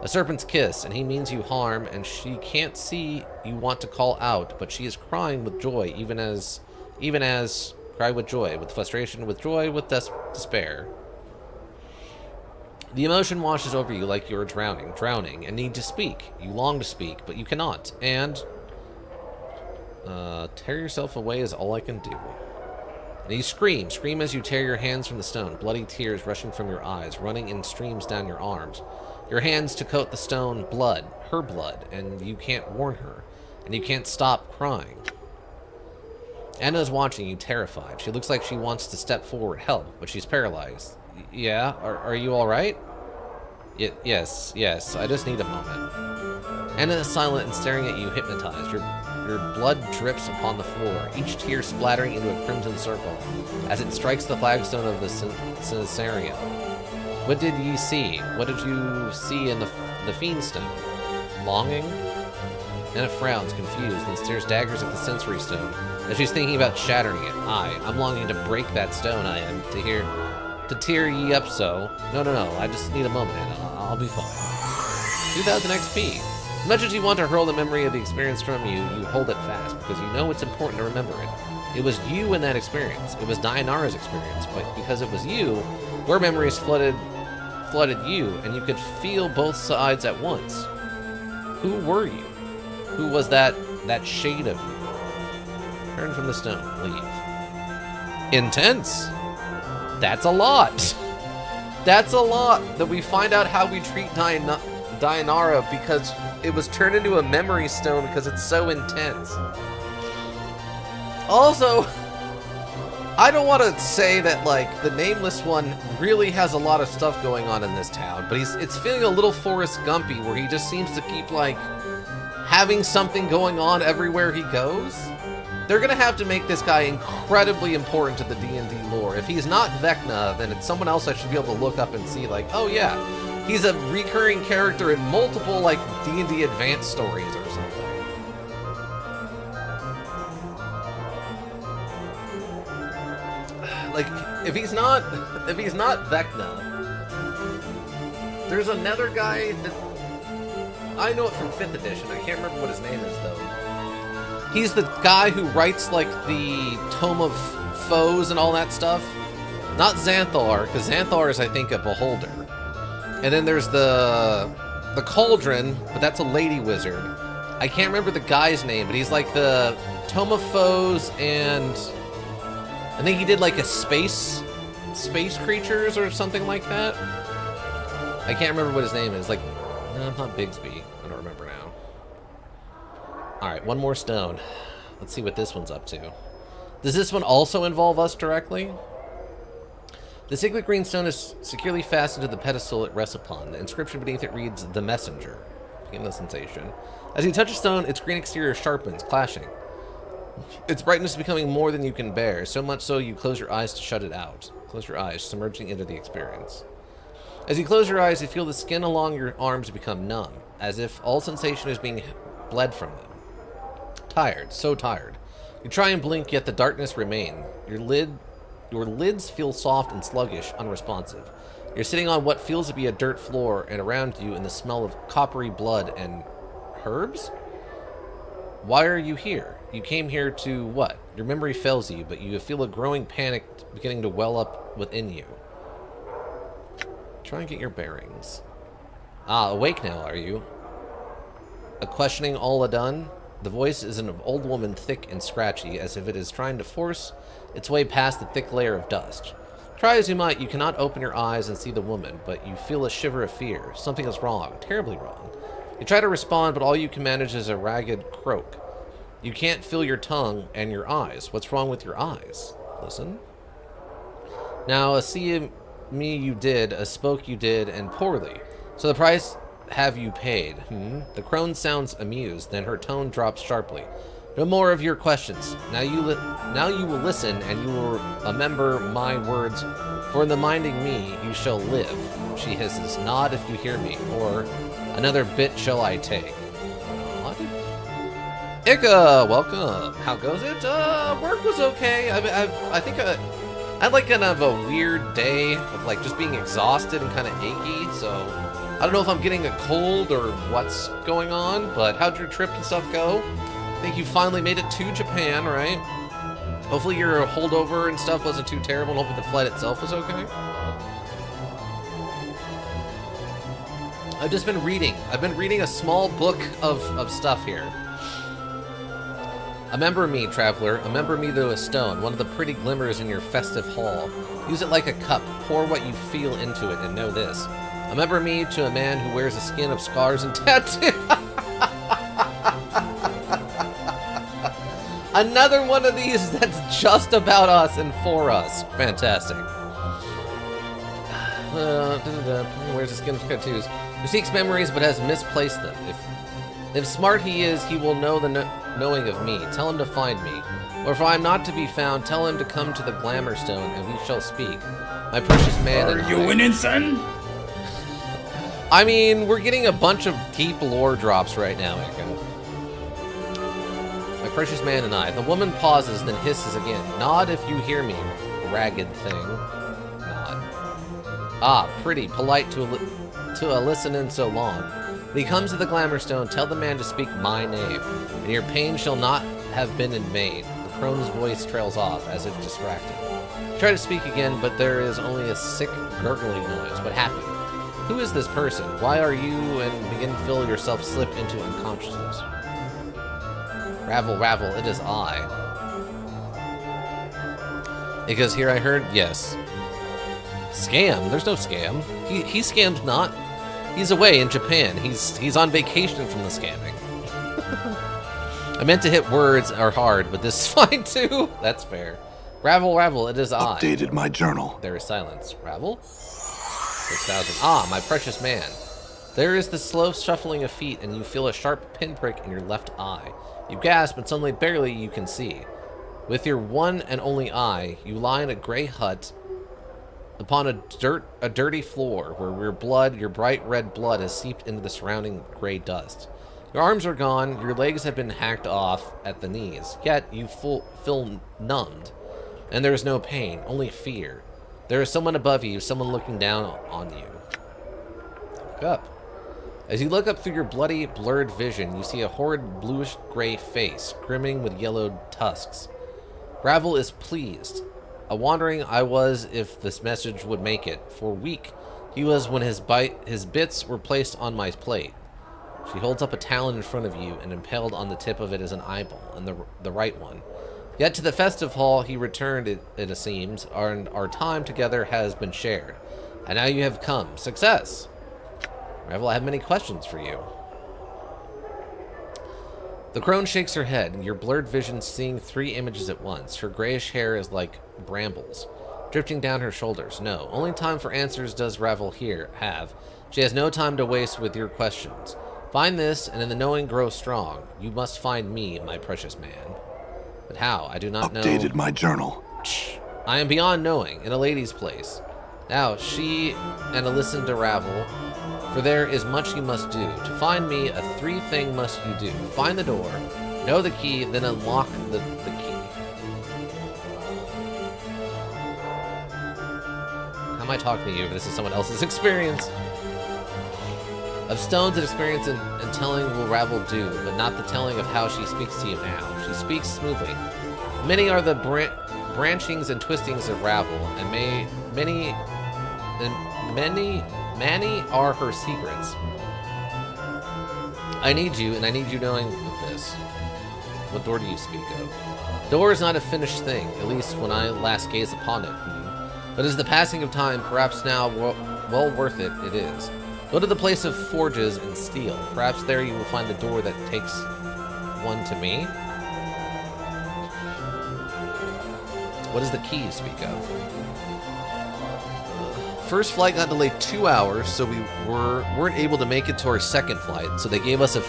A serpent's kiss, and he means you harm, and she can't see you want to call out, but she is crying with joy, even as cry with joy, with frustration, with joy, with despair. The emotion washes over you like you are drowning, and need to speak. You long to speak, but you cannot, and tear yourself away is all I can do. And you scream as you tear your hands from the stone, bloody tears rushing from your eyes, running in streams down your arms. Your hands to coat the stone, blood, her blood, and you can't warn her, and you can't stop crying. Anna is watching you, terrified. She looks like she wants to step forward, help, but she's paralyzed. Yeah? Are you alright? Yes, I just need a moment. Anna is silent and staring at you, hypnotized. Your blood drips upon the floor, each tear splattering into a crimson circle as it strikes the flagstone of the Cenarium. What did ye see? What did you see in the fiend stone? Longing? Anna frowns, confused, and stares daggers at the sensory stone as she's thinking about shattering it. I'm longing to break that stone, I am, to tear ye up so. No, I just need a moment, Anna. I'll be fine. 2000 XP. As much as you want to hurl the memory of the experience from you, you hold it fast, because you know it's important to remember it. It was you in that experience. It was Dianara's experience, but because it was you, your memories flooded you, and you could feel both sides at once. Who were you? Who was that shade of you? Turn from the stone. Leave. Intense. That's a lot. That's a lot that we find out how we treat Dianara because it was turned into a memory stone because it's so intense. Also, I don't want to say that, like, the Nameless one really has a lot of stuff going on in this town, but it's feeling a little Forrest Gumpy, where he just seems to keep, like, having something going on everywhere he goes. They're gonna have to make this guy incredibly important to the D&D lore. If he's not Vecna, then it's someone else I should be able to look up and see, like, oh yeah, he's a recurring character in multiple, like, D&D advanced stories or something. Like, if he's not Vecna, there's another guy that I know it from 5th edition. I can't remember what his name is though. He's the guy who writes like the Tome of Foes and all that stuff. Not Xanthar, because Xanthar is I think a beholder. And then there's the Cauldron, but that's a lady wizard. I can't remember the guy's name, but he's like the Tome of Foes, and I think he did like a space creatures or something like that. I can't remember what his name is. Like, no, not Bigsby. I don't remember now. Alright, one more stone. Let's see what this one's up to. Does this one also involve us directly? The signet green stone is securely fastened to the pedestal it rests upon. The inscription beneath it reads, "The Messenger." Begin the sensation. As you touch a stone, its green exterior sharpens, clashing. Its brightness is becoming more than you can bear, so much so you close your eyes to shut it out. Close your eyes, submerging into the experience. As you close your eyes, you feel the skin along your arms become numb, as if all sensation is being bled from them. Tired, so tired. You try and blink, yet the darkness remains. Your lids feel soft and sluggish, unresponsive. You're sitting on what feels to be a dirt floor, and around you in the smell of coppery blood and herbs? Why are you here? You came here to what? Your memory fails you, but you feel a growing panic beginning to well up within you. Try and get your bearings. Ah, awake now, are you? A questioning all done? The voice is an old woman, thick and scratchy, as if it is trying to force its way past the thick layer of dust. Try as you might, you cannot open your eyes and see the woman, but you feel a shiver of fear. Something is wrong, terribly wrong. You try to respond, but all you can manage is a ragged croak. You can't feel your tongue and your eyes. What's wrong with your eyes? Listen. Now, a see me you did, a spoke you did, and poorly. So the price have you paid? The crone sounds amused, then her tone drops sharply. No more of your questions. Now you will listen, and you will remember my words. For in the minding me, you shall live. She hisses. Nod if you hear me, or another bit shall I take. Nod? Ika, welcome. How goes it? Work was okay. I think I had like kind of a weird day of like just being exhausted and kind of achy, so I don't know if I'm getting a cold or what's going on, but how'd your trip and stuff go? I think you finally made it to Japan, right? Hopefully your holdover and stuff wasn't too terrible, and hopefully the flight itself was okay. I've just been reading. I've been reading a small book of stuff here. Remember me, traveler. Remember me to a stone, one of the pretty glimmers in your festive hall. Use it like a cup. Pour what you feel into it, and know this. Remember me to a man who wears a skin of scars and tattoos. Another one of these that's just about us and for us. Fantastic. Wears a skin of tattoos. Who seeks memories but has misplaced them. If smart he is, he will know the knowing of me. Tell him to find me. Or if I am not to be found, tell him to come to the Glamour Stone, and we shall speak. My precious man. Are you winning, son? I mean, we're getting a bunch of deep lore drops right now, Echo. My precious man and I. The woman pauses, then hisses again. Nod if you hear me, ragged thing. Nod. Ah, pretty, polite to a listening so long. When he comes to the Glamour Stone, tell the man to speak my name, and your pain shall not have been in vain. The crone's voice trails off, as if distracted. Try to speak again, but there is only a sick, gurgling noise. What happened? Who is this person? Why are you? And begin to feel yourself slip into unconsciousness. Ravel, ravel, it is I. Because here I heard, yes. Scam? There's no scam. He scammed not. He's away in Japan. He's on vacation from the scamming. I meant to hit words are hard, but this is fine too. That's fair. Ravel, Ravel, it is I. Updated my journal. There is silence. Ravel? 6,000. Ah, my precious man. There is the slow shuffling of feet, and you feel a sharp pinprick in your left eye. You gasp, and suddenly barely you can see. With your one and only eye, you lie in a gray hut upon a dirty floor where your bright red blood has seeped into the surrounding gray dust. Your arms are gone, your legs have been hacked off at the knees, yet you feel numbed. And there is no pain, only fear. There is someone above you, someone looking down on you. Look up. As you look up through your bloody, blurred vision, you see a horrid bluish-gray face, grinning with yellowed tusks. Ravel is pleased. A wondering I was if this message would make it, for weak he was when his bits were placed on my plate. She holds up a talon in front of you, and impaled on the tip of it is an eyeball, and the right one. Yet to the festive hall he returned, it seems, and our time together has been shared. And now you have come. Success! Ravel, I have many questions for you. The crone shakes her head, your blurred vision seeing 3 images at once. Her grayish hair is like brambles, drifting down her shoulders. No, only time for answers does Ravel have. She has no time to waste with your questions. Find this, and in the knowing grow strong. You must find me, my precious man. But how? I do not know. Updated my journal. I am beyond knowing, in a lady's place. Now, she and a listen to Ravel, for there is much you must do. To find me, a 3-thing must you do. Find the door, know the key, then unlock the key. How am I talking to you if this is someone else's experience? Of stones and experience and telling will Ravel do, but not the telling of how she speaks to you now. She speaks smoothly. Many are the branchings and twistings of Ravel, and many are her secrets. I need you, and I need you knowing of this. What door do you speak of? Door is not a finished thing, at least when I last gazed upon it. But as the passing of time, perhaps now well worth it is. Go to the place of forges and steel. Perhaps there you will find the door that takes one to me. What does the key speak of? First flight got delayed 2 hours, so we weren't able to make it to our second flight, so they gave us a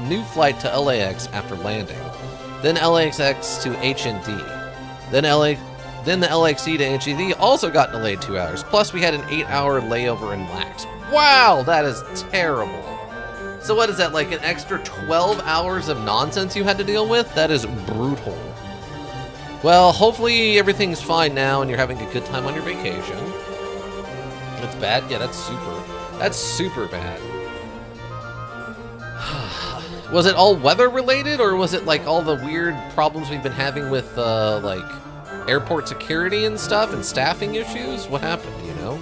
new flight to LAX after landing. Then LAX to HND. Then the LXC to HND also got delayed 2 hours. Plus we had an 8-hour layover in LAX. Wow, that is terrible. So what is that, like an extra 12 hours of nonsense you had to deal with? That is brutal. Well, hopefully everything's fine now and you're having a good time on your vacation. It's bad? Yeah, that's super bad. Was it all weather related, or was it like all the weird problems we've been having with like airport security and stuff and staffing issues? What happened, you know?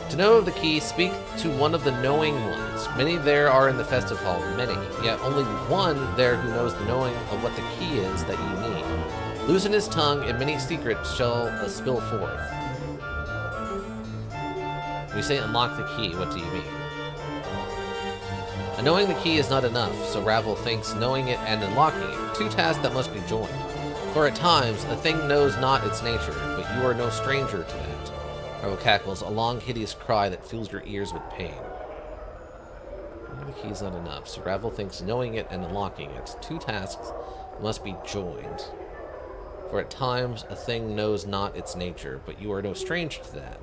To know of the key, speak to one of the knowing ones. Many there are in the festive hall, many, yet only one there who knows the knowing of what the key is that you need. Loosen his tongue, and many secrets shall spill forth. When you say unlock the key, what do you mean? Knowing the key is not enough, so Ravel thinks knowing it and unlocking it, 2 tasks that must be joined. For at times, a thing knows not its nature, but you are no stranger to that. Ravel cackles, a long, hideous cry that fills your ears with pain. Knowing the key is not enough, so Ravel thinks knowing it and unlocking it, 2 tasks must be joined. For at times, a thing knows not its nature, but you are no stranger to that.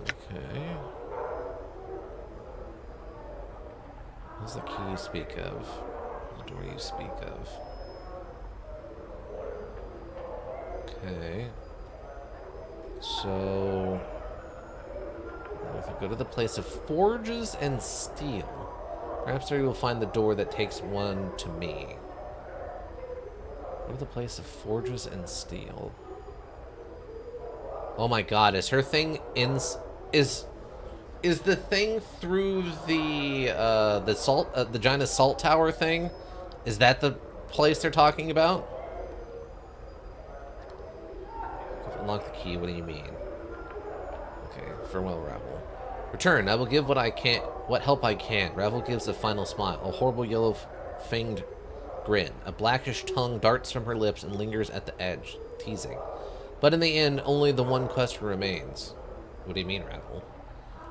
Okay. What does the key speak of? What door you speak of? Okay. So, if you go to the place of forges and steel, perhaps there you will find the door that takes one to me. Go to the place of forges and steel. Oh my God! Is her thing is the thing through the salt the giant salt tower thing? Is that the place they're talking about? Unlock the key, what do you mean? Okay, farewell, Ravel. Return. I will give what I can, what help I can. Ravel gives a final smile. A horrible yellow fanged grin. A blackish tongue darts from her lips and lingers at the edge, teasing. But in the end, only the one question remains. What do you mean, Ravel?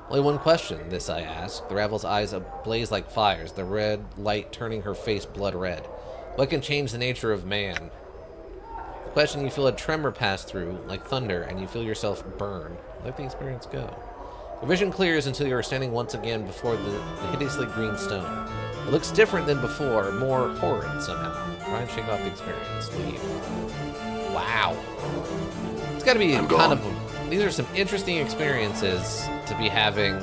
Only one question, this I ask. The Ravel's eyes ablaze like fires, the red light turning her face blood red. What can change the nature of man? The question, you feel a tremor pass through, like thunder, and you feel yourself burn. Let the experience go. The vision clears until you are standing once again before the hideously green stone. It looks different than before, more horrid somehow. Try and shake off the experience. Leave. Wow. It's got to be kind of... These are some interesting experiences to be having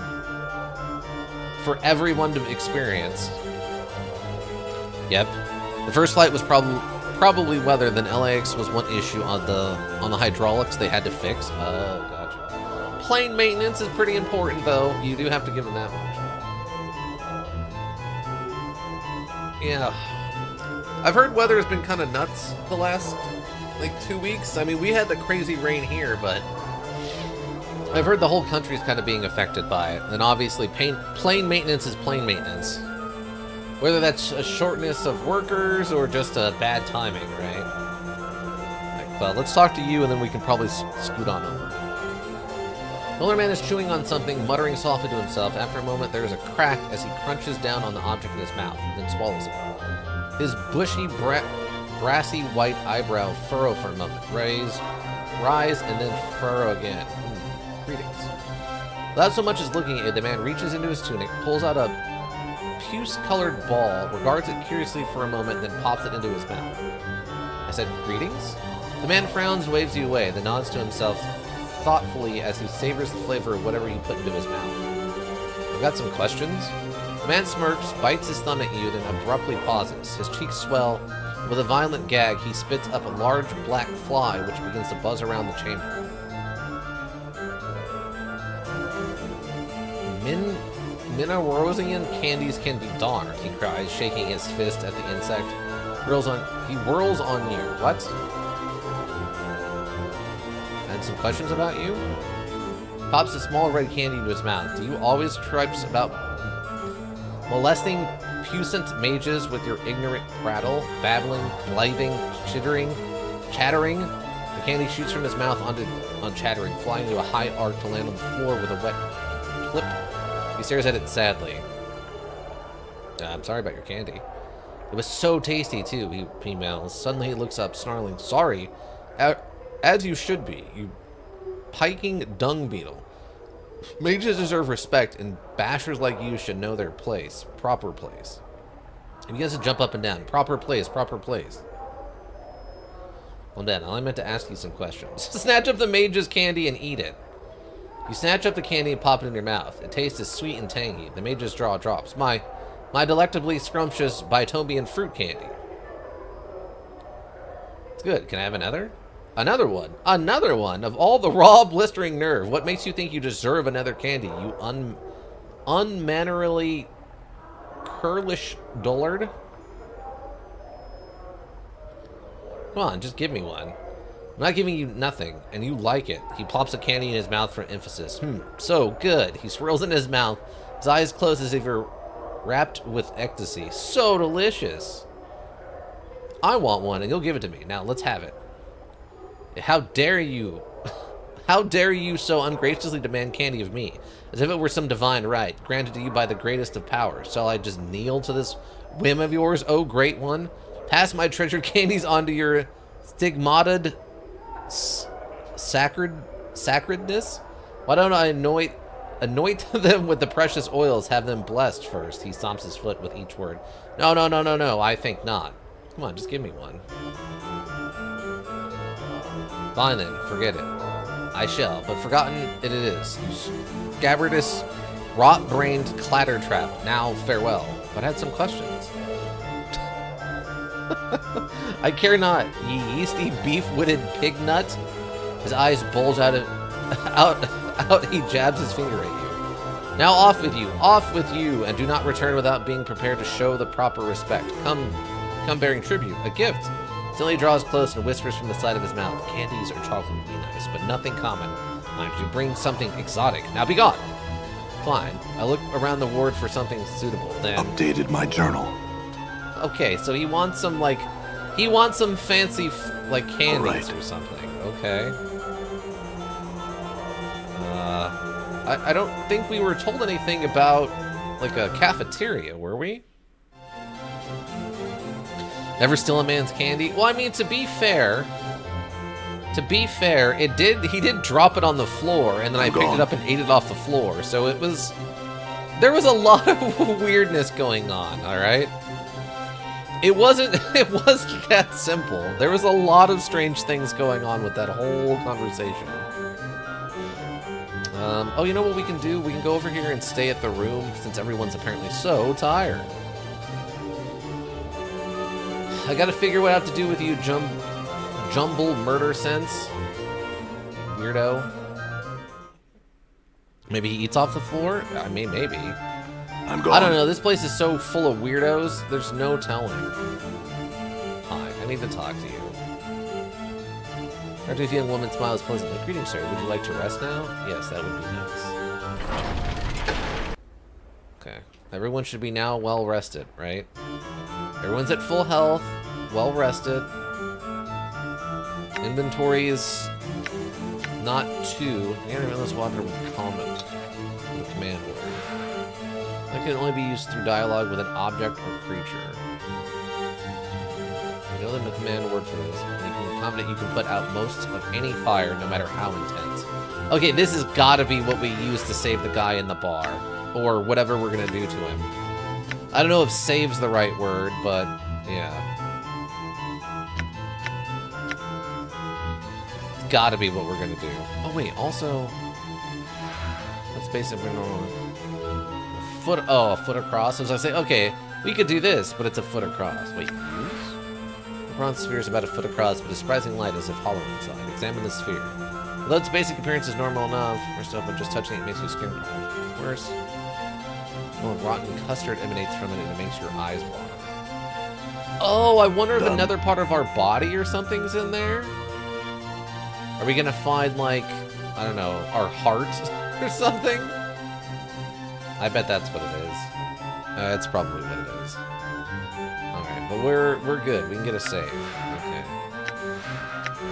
for everyone to experience. Yep. The first flight was probably weather. Then LAX was one issue on the hydraulics they had to fix. Oh, gotcha. Plane maintenance is pretty important, though. You do have to give them that much. Yeah. I've heard weather has been kind of nuts the last, like, 2 weeks. I mean, we had the crazy rain here, but I've heard the whole country's kind of being affected by it. And obviously, plane maintenance is plane maintenance. Whether that's a shortness of workers or just a bad timing, right? Well, let's talk to you, and then we can probably scoot on over. The older man is chewing on something, muttering softly to himself. After a moment, there is a crack as he crunches down on the object in his mouth, then swallows it. His bushy, brassy white eyebrow furrow for a moment, rise, and then furrow again. Greetings. Without so much as looking at it, the man reaches into his tunic, pulls out a puce-colored ball, regards it curiously for a moment, then pops it into his mouth. I said, greetings? The man frowns and waves you away, then nods to himself thoughtfully as he savors the flavor of whatever you put into his mouth. I've got some questions. The man smirks, bites his thumb at you, then abruptly pauses. His cheeks swell, and with a violent gag, he spits up a large black fly which begins to buzz around the chamber. Minarosian candies can be darned, he cries, shaking his fist at the insect. He whirls on you. What? And some questions about you? Pops a small red candy into his mouth. Do you always tripes about molesting puissant mages with your ignorant prattle, babbling, blithing, chattering? The candy shoots from his mouth on chattering, flying to a high arc to land on the floor with a wet flip. He stares at it sadly. I'm sorry about your candy. It was so tasty, too, he mouths. Suddenly he looks up, snarling, sorry, as you should be, you piking dung beetle. Mages deserve respect, and bashers like you should know their place. Proper place. He begins to jump up and down. Proper place, proper place. Well, then, I meant to ask you some questions. Snatch up the mage's candy and eat it. You snatch up the candy and pop it in your mouth. It tastes as sweet and tangy. The mage's jaw drops. My delectably scrumptious Bitobian fruit candy. It's good. Can I have another? Another one. Another one. Of all the raw, blistering nerve, what makes you think you deserve another candy, you unmannerly, curlish dullard? Come on, just give me one. I'm not giving you nothing, and you like it. He plops a candy in his mouth for emphasis. So good. He swirls it in his mouth, his eyes closed as if he were wrapped with ecstasy. So delicious. I want one, and you'll give it to me. Now, let's have it. How dare you? How dare you so ungraciously demand candy of me, as if it were some divine right, granted to you by the greatest of powers. Shall I just kneel to this whim of yours, oh great one? Pass my treasured candies onto your stigmatted sacredness? Why don't I anoint them with the precious oils, have them blessed first? He stomps his foot with each word. No, I think not. Come on, just give me one. Fine then, forget it. I shall, but forgotten it is. You scabbardous, rot-brained clattertrap. Now farewell. But I had some questions. I care not, ye yeasty, beef-witted pig nut. His eyes bulge out. He jabs his finger at you. Now off with you, and do not return without being prepared to show the proper respect. Come bearing tribute, a gift. Still he draws close and whispers from the side of his mouth. Candies or chocolate would be nice, but nothing common. Mind you, bring something exotic. Now be gone. Fine. I look around the ward for something suitable. Then, Updated my journal. okay, so he wants some like, he wants some fancy like candies Alright. or something. Okay. I don't think we were told anything about like a cafeteria, were we? Never steal a man's candy. Well, I mean, to be fair, he did drop it on the floor, and then I picked it up and ate it off the floor. So there was a lot of weirdness going on. All right, it wasn't that simple. There was a lot of strange things going on with that whole conversation. Oh, you know what we can do? We can go over here and stay at the room since everyone's apparently so tired. I gotta figure what I have to do with you, Jumble Murder Sense. Weirdo. Maybe he eats off the floor? I mean, maybe. I'm gone. I don't know. This place is so full of weirdos. There's no telling. Hi, I need to talk to you. After a young woman smiles pleasantly. Greetings, sir. Would you like to rest now? Yes, that would be nice. Okay. Everyone should be now well rested, right? Everyone's at full health, well rested. Inventory is not too. I can't remember this water with common. The command word. That can only be used through dialogue with an object or creature. You know the command word for this. You can confident you can put out most of any fire, no matter how intense. Okay, this has got to be what we use to save the guy in the bar, or whatever we're gonna do to him. I don't know if "save's" the right word, but yeah, it's got to be what we're gonna do. Oh wait, also, let's basically a foot. Oh, a foot across. As I say, okay, we could do this, but it's a foot across. Wait. The bronze sphere is about a foot across, but is surprisingly light as if hollow inside. Examine the sphere. Although its basic appearance is normal enough, first off, but just touching it makes you skin crawl. Worse, well, rotten custard emanates from it and it makes your eyes water. Oh, I wonder if another part of our body or something's in there? Are we gonna find, like, I don't know, our heart or something? I bet that's what it is. It's probably what it is. Alright, but we're good. We can get a save. Okay.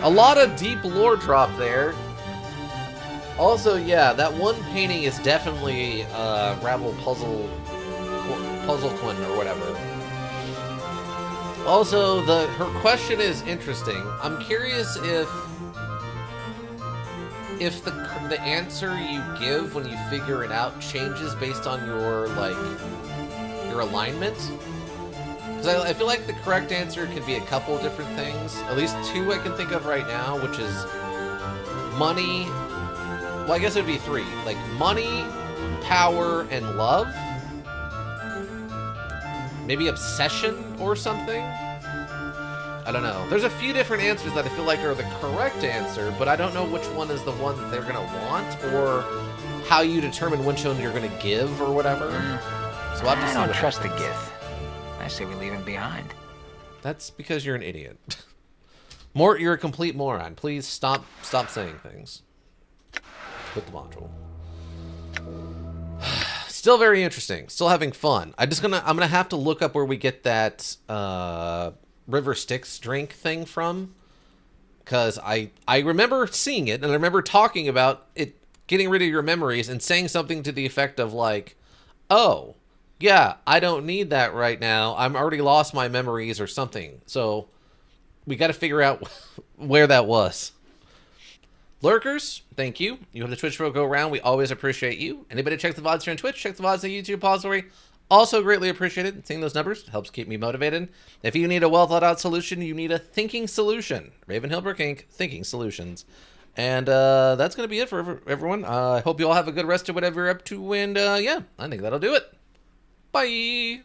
A lot of deep lore drop there. Also, yeah, that one painting is definitely Rabble Puzzle Quinn or whatever. Also, her question is interesting. I'm curious if the answer you give when you figure it out changes based on your alignment. Because I feel like the correct answer could be a couple of different things. At least two I can think of right now, which is money. Well, I guess it would be three. Like money, power, and love. Maybe obsession or something? I don't know. There's a few different answers that I feel like are the correct answer, but I don't know which one is the one that they're going to want, or how you determine which one you're going to give or whatever. So we'll have to see. I don't trust the Gith. I say we leave him behind. That's because you're an idiot. You're a complete moron. Please stop saying things. Quit the module. Still very interesting. Still having fun. I'm gonna have to look up where we get that River Styx drink thing from, because I remember seeing it and I remember talking about it getting rid of your memories and saying something to the effect of like, "Oh, yeah, I don't need that right now. I'm already lost my memories or something." So we got to figure out where that was. Lurkers, thank you. You have the Twitch Pro go around. We always appreciate you. Anybody check the VODs here on Twitch, check the VODs on YouTube repository. Also greatly appreciated. Seeing those numbers helps keep me motivated. If you need a well thought out solution, you need a thinking solution. Raven Hilbrook Inc. Thinking Solutions. And that's going to be it for everyone. I hope you all have a good rest of whatever you're up to. And yeah, I think that'll do it. Bye.